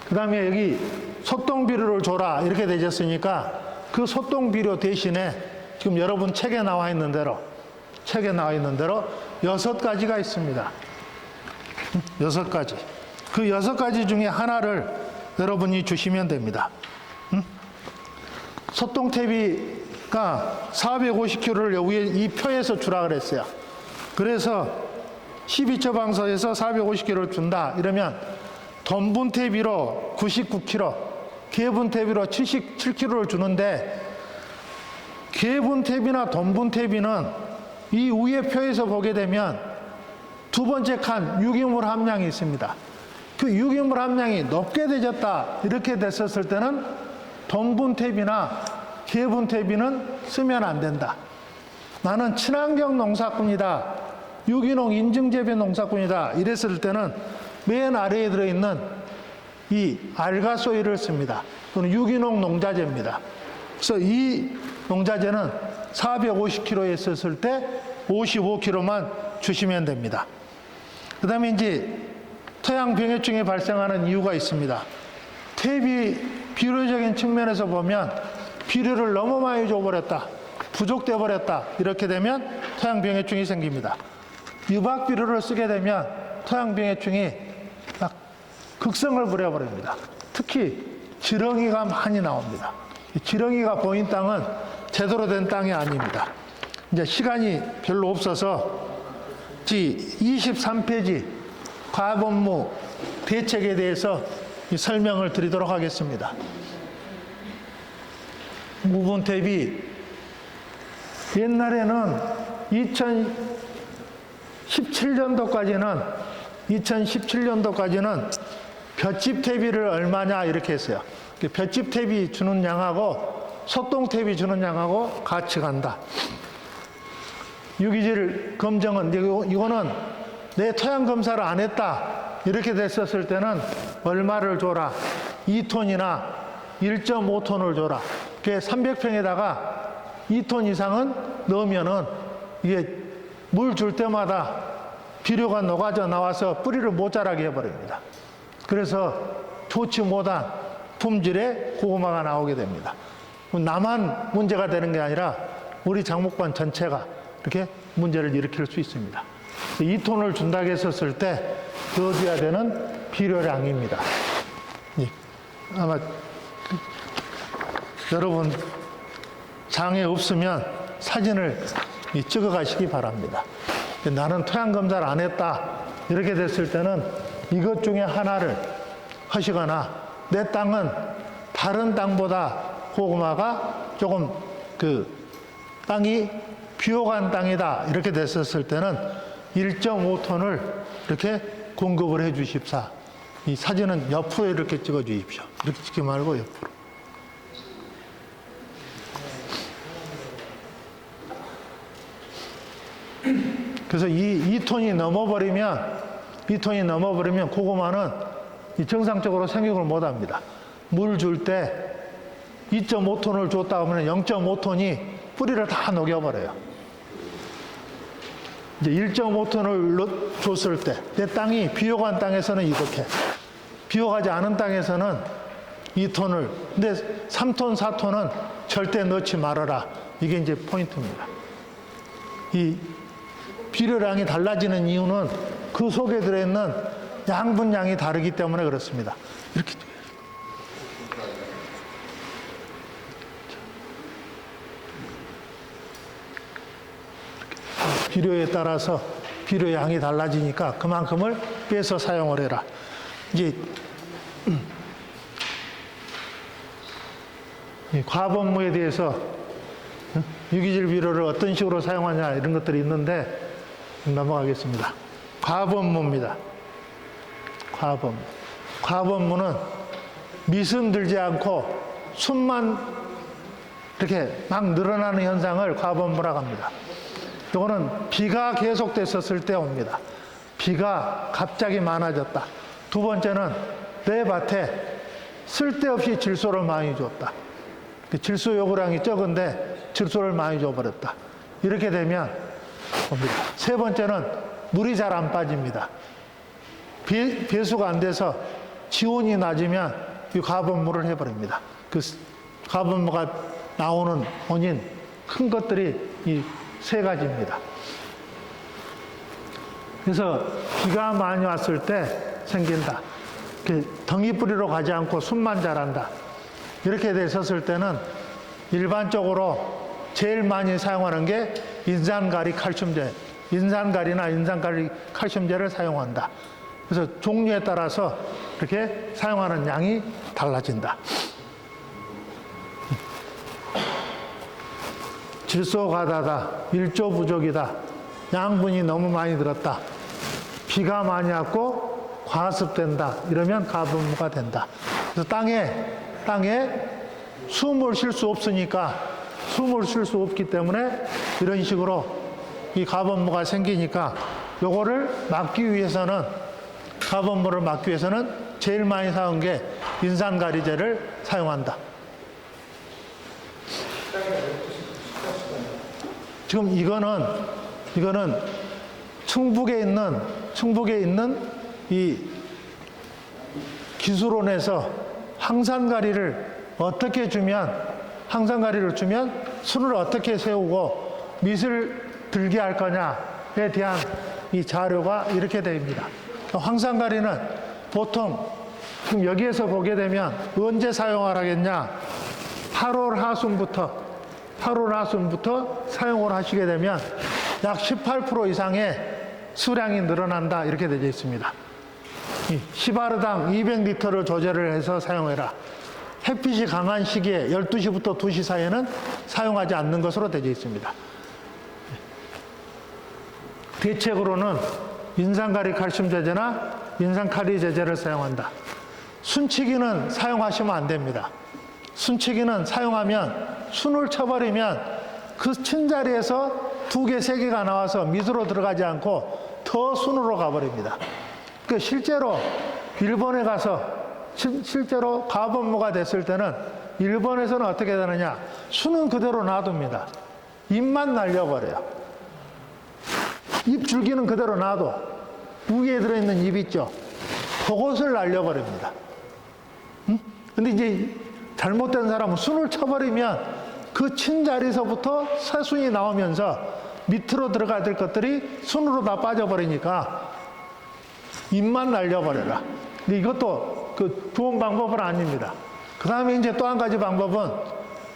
그 다음에 여기 소똥 비료를 줘라 이렇게 되셨으니까 그 소똥 비료 대신에 지금 여러분 책에 나와 있는 대로 6가지가 있습니다. 6가지. 그 6가지 중에 하나를 여러분이 주시면 됩니다. 소똥탭이가 450kg를 위에 이 표에서 주라 그랬어요. 그래서 12초 방서에서 450kg를 준다. 이러면 덤분탭이로 99kg, 개분탭이로 77kg를 주는데 개분탭이나 덤분탭이는 이 위에 표에서 보게 되면 두 번째 칸 유기물 함량이 있습니다. 그 유기물 함량이 높게 되졌다 이렇게 됐었을 때는 덤분탭이나 개분탭이는 쓰면 안 된다. 나는 친환경 농사꾼이다. 유기농 인증재배 농사꾼이다. 이랬을 때는 맨 아래에 들어있는 이 알가소일을 씁니다. 또는 유기농 농자재입니다. 그래서 이 농자재는 450kg에 썼을 때 55kg만 주시면 됩니다. 그 다음에 이제 토양병해충이 발생하는 이유가 있습니다. 탭이 비료적인 측면에서 보면 비료를 너무 많이 줘버렸다. 부족돼 버렸다. 이렇게 되면 토양병해충이 생깁니다. 유박 비료를 쓰게 되면 토양병해충이 막 극성을 부려버립니다. 특히 지렁이가 많이 나옵니다. 지렁이가 보인 땅은 제대로 된 땅이 아닙니다. 이제 시간이 별로 없어서 23페이지 과업업무 대책에 대해서 설명을 드리도록 하겠습니다. 무분탭이 옛날에는 2017년도까지는 볏짚 탭이를 얼마냐 이렇게 했어요. 볏짚 탭이 주는 양하고 소똥 탭이 주는 양하고 같이 간다. 유기질 검정은 이거는 내 토양 검사를 안 했다 이렇게 됐었을 때는 얼마를 줘라. 2톤이나 1.5톤을 줘라. 그게 300평에다가 2톤 이상은 넣으면은 이게 물 줄 때마다 비료가 녹아져 나와서 뿌리를 못 자라게 해버립니다. 그래서 좋지 못한 품질의 고구마가 나오게 됩니다. 나만 문제가 되는 게 아니라 우리 장목반 전체가 이렇게 문제를 일으킬 수 있습니다. 2톤을 준다고 했었을 때 넣어줘야 되는 비료량입니다. 아마 여러분 장에 없으면 사진을 찍어 가시기 바랍니다. 나는 토양 검사를 안 했다 이렇게 됐을 때는 이것 중에 하나를 하시거나 내 땅은 다른 땅보다 고구마가 조금 땅이 비호감 땅이다 이렇게 됐었을 때는 1.5톤을 이렇게 공급을 해 주십사. 이 사진은 옆으로 이렇게 찍어 주십시오. 이렇게 찍지 말고 옆으로. 그래서 이 2톤이 넘어버리면 고구마는 정상적으로 생육을 못 합니다. 물 줄 때 2.5톤을 줬다 하면 0.5톤이 뿌리를 다 녹여버려요. 이제 1.5톤을 줬을 때 내 땅이 비호감 땅에서는 이렇게, 비호가지 않은 땅에서는 2톤을, 근데 3톤, 4톤은 절대 넣지 말아라. 이게 이제 포인트입니다. 이 비료량이 달라지는 이유는 그 속에 들어있는 양분량이 다르기 때문에 그렇습니다. 이렇게 비료에 따라서 비료 양이 달라지니까 그만큼을 빼서 사용을 해라. 이제 과업업무에 대해서 유기질 비료를 어떤 식으로 사용하냐 이런 것들이 있는데 넘어가겠습니다. 과업업무입니다. 과업업무. 과업업무는 미순 들지 않고 순만 이렇게 막 늘어나는 현상을 과업업무라고 합니다. 이거는 비가 계속됐었을 때 옵니다. 비가 갑자기 많아졌다. 두 번째는 내 밭에 쓸데없이 질소를 많이 줬다. 질소 요구량이 적은데 질소를 많이 줘버렸다. 이렇게 되면 옵니다. 세 번째는 물이 잘 안 빠집니다. 배수가 안 돼서 지온이 낮으면 이 가범물을 해버립니다. 그 가범물가 나오는 원인 큰 것들이 이 세 가지입니다. 그래서 비가 많이 왔을 때 생긴다. 덩이 뿌리로 가지 않고 순만 자란다. 이렇게 됐었을 때는 일반적으로 제일 많이 사용하는 게 인산가리 칼슘제, 인산가리나 인산가리 칼슘제를 사용한다. 그래서 종류에 따라서 이렇게 사용하는 양이 달라진다. 질소 과다다, 일조 부족이다, 양분이 너무 많이 들었다, 비가 많이 왔고 과습된다, 이러면 가범무가 된다. 그래서 땅에 숨을 쉴 수 없으니까, 숨을 쉴 수 없기 때문에 이런 식으로 이 가범무가 생기니까 요거를 막기 위해서는, 가범무를 막기 위해서는 제일 많이 사용한 게 인산가리제를 사용한다. 지금 이거는 충북에 있는 이 기술원에서 항산가리를 주면 순을 어떻게 세우고 밑을 들게 할 거냐에 대한 이 자료가 이렇게 됩니다. 황산가리는 보통 지금 여기에서 보게 되면 언제 사용하라겠냐? 8월 하순부터 사용을 하시게 되면 약 18% 이상의 수량이 늘어난다, 이렇게 되어 있습니다. 시바르당 200리터를 조제를 해서 사용해라. 햇빛이 강한 시기에 12시부터 2시 사이에는 사용하지 않는 것으로 되어 있습니다. 대책으로는 인산가리 칼슘 제제나 인산카리 제제를 사용한다. 순치기는 사용하시면 안 됩니다. 순치기는 사용하면 순을 쳐버리면 그 친 자리에서 2개, 3개가 나와서 밑으로 들어가지 않고 더 순으로 가버립니다. 그 실제로 일본에 가서 실제로 가범무가 됐을 때는 일본에서는 어떻게 되느냐? 순은 그대로 놔둡니다. 잎만 날려버려요. 잎 줄기는 그대로 놔둬. 위에 들어있는 잎 있죠? 그것을 날려버립니다. 근데 이제 잘못된 사람은 순을 쳐버리면 그 친 자리에서부터 새순이 나오면서 밑으로 들어가야 될 것들이 순으로 다 빠져버리니까 잎만 날려버려라. 근데 이것도 그 좋은 방법은 아닙니다. 그 다음에 이제 또 한 가지 방법은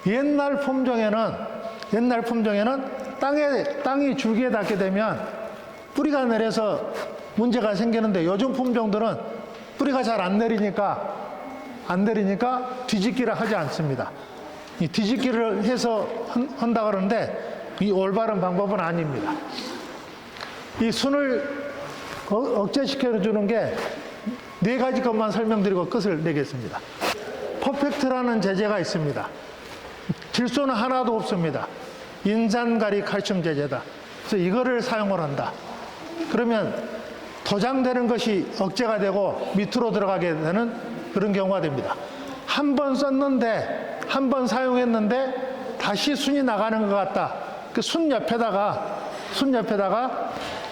옛날 품종에는 땅이 줄기에 닿게 되면 뿌리가 내려서 문제가 생기는데 요즘 품종들은 뿌리가 잘 안 내리니까 뒤집기를 하지 않습니다. 이 뒤집기를 해서 한다 그러는데 이 올바른 방법은 아닙니다. 이 순을 억제시켜 주는 게 4가지 것만 설명드리고 끝을 내겠습니다. 퍼펙트라는 제제가 있습니다. 질소는 하나도 없습니다. 인산가리 칼슘 제제다. 그래서 이거를 사용을 한다. 그러면 도장되는 것이 억제가 되고 밑으로 들어가게 되는 그런 경우가 됩니다. 한 번 썼는데, 한 번 사용했는데 다시 순이 나가는 것 같다. 그 순 옆에다가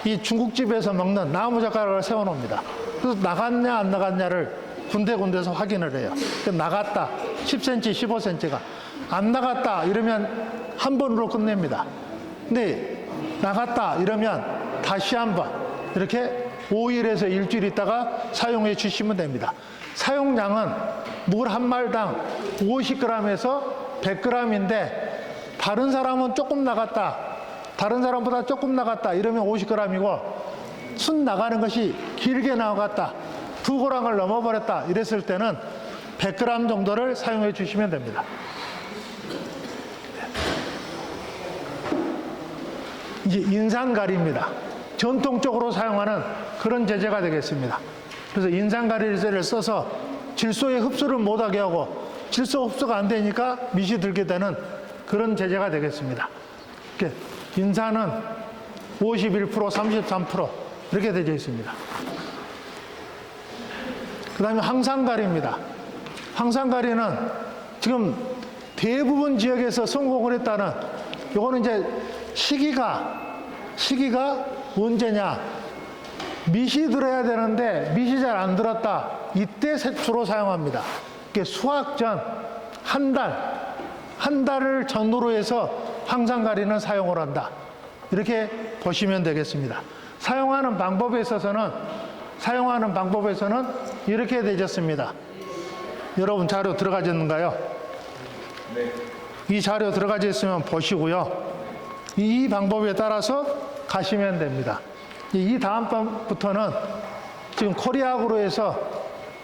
이 중국집에서 먹는 나무젓가락을 세워놓습니다. 그래서 나갔냐 안 나갔냐를 군데군데서 확인을 해요. 나갔다 10cm, 15cm가 안 나갔다 이러면 한 번으로 끝냅니다. 근데 나갔다 이러면 다시 한번 이렇게 5일에서 일주일 있다가 사용해 주시면 됩니다. 사용량은 물 한 말당 50g에서 100g인데 다른 사람은 조금 나갔다, 다른 사람보다 조금 나갔다 이러면 50g이고 순 나가는 것이 길게 나갔다, 2g을 넘어버렸다 이랬을 때는 100g 정도를 사용해 주시면 됩니다. 이제 인산가리입니다. 전통적으로 사용하는 그런 제제가 되겠습니다. 그래서 인산가리제를 써서 질소의 흡수를 못하게 하고 질소 흡수가 안 되니까 밑이 들게 되는 그런 제제가 되겠습니다. 인산은 51%, 33% 이렇게 되어 있습니다. 그 다음에 황산가리입니다. 황산가리는 지금 대부분 지역에서 성공을 했다는, 요거는 이제 시기가 언제냐. 밑이 들어야 되는데 밑이 잘 안 들었다. 이때 주로 사용합니다. 이게 수확 전 한 달을 전후로 해서 황산가리는 사용을 한다. 이렇게 보시면 되겠습니다. 사용하는 방법에 있어서는 이렇게 되어있습니다. 여러분 자료 들어가져 있는가요? 네. 이 자료 들어가져 있으면 보시고요. 이 방법에 따라서 가시면 됩니다. 이 다음 번부터는 지금 코리아그로에서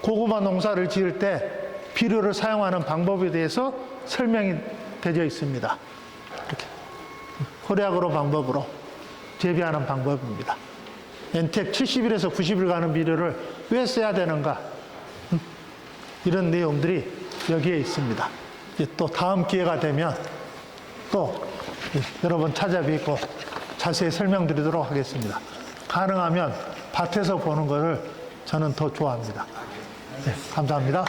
고구마 농사를 지을 때 비료를 사용하는 방법에 대해서 설명이 되어 있습니다. 이렇게 코리아그로 방법으로 재배하는 방법입니다. 엔텍 70일에서 90일 가는 비료를 왜 써야 되는가, 이런 내용들이 여기에 있습니다. 이제 또 다음 기회가 되면 또 여러 번 찾아뵙고 자세히 설명드리도록 하겠습니다. 가능하면 밭에서 보는 것을 저는 더 좋아합니다. 네, 감사합니다.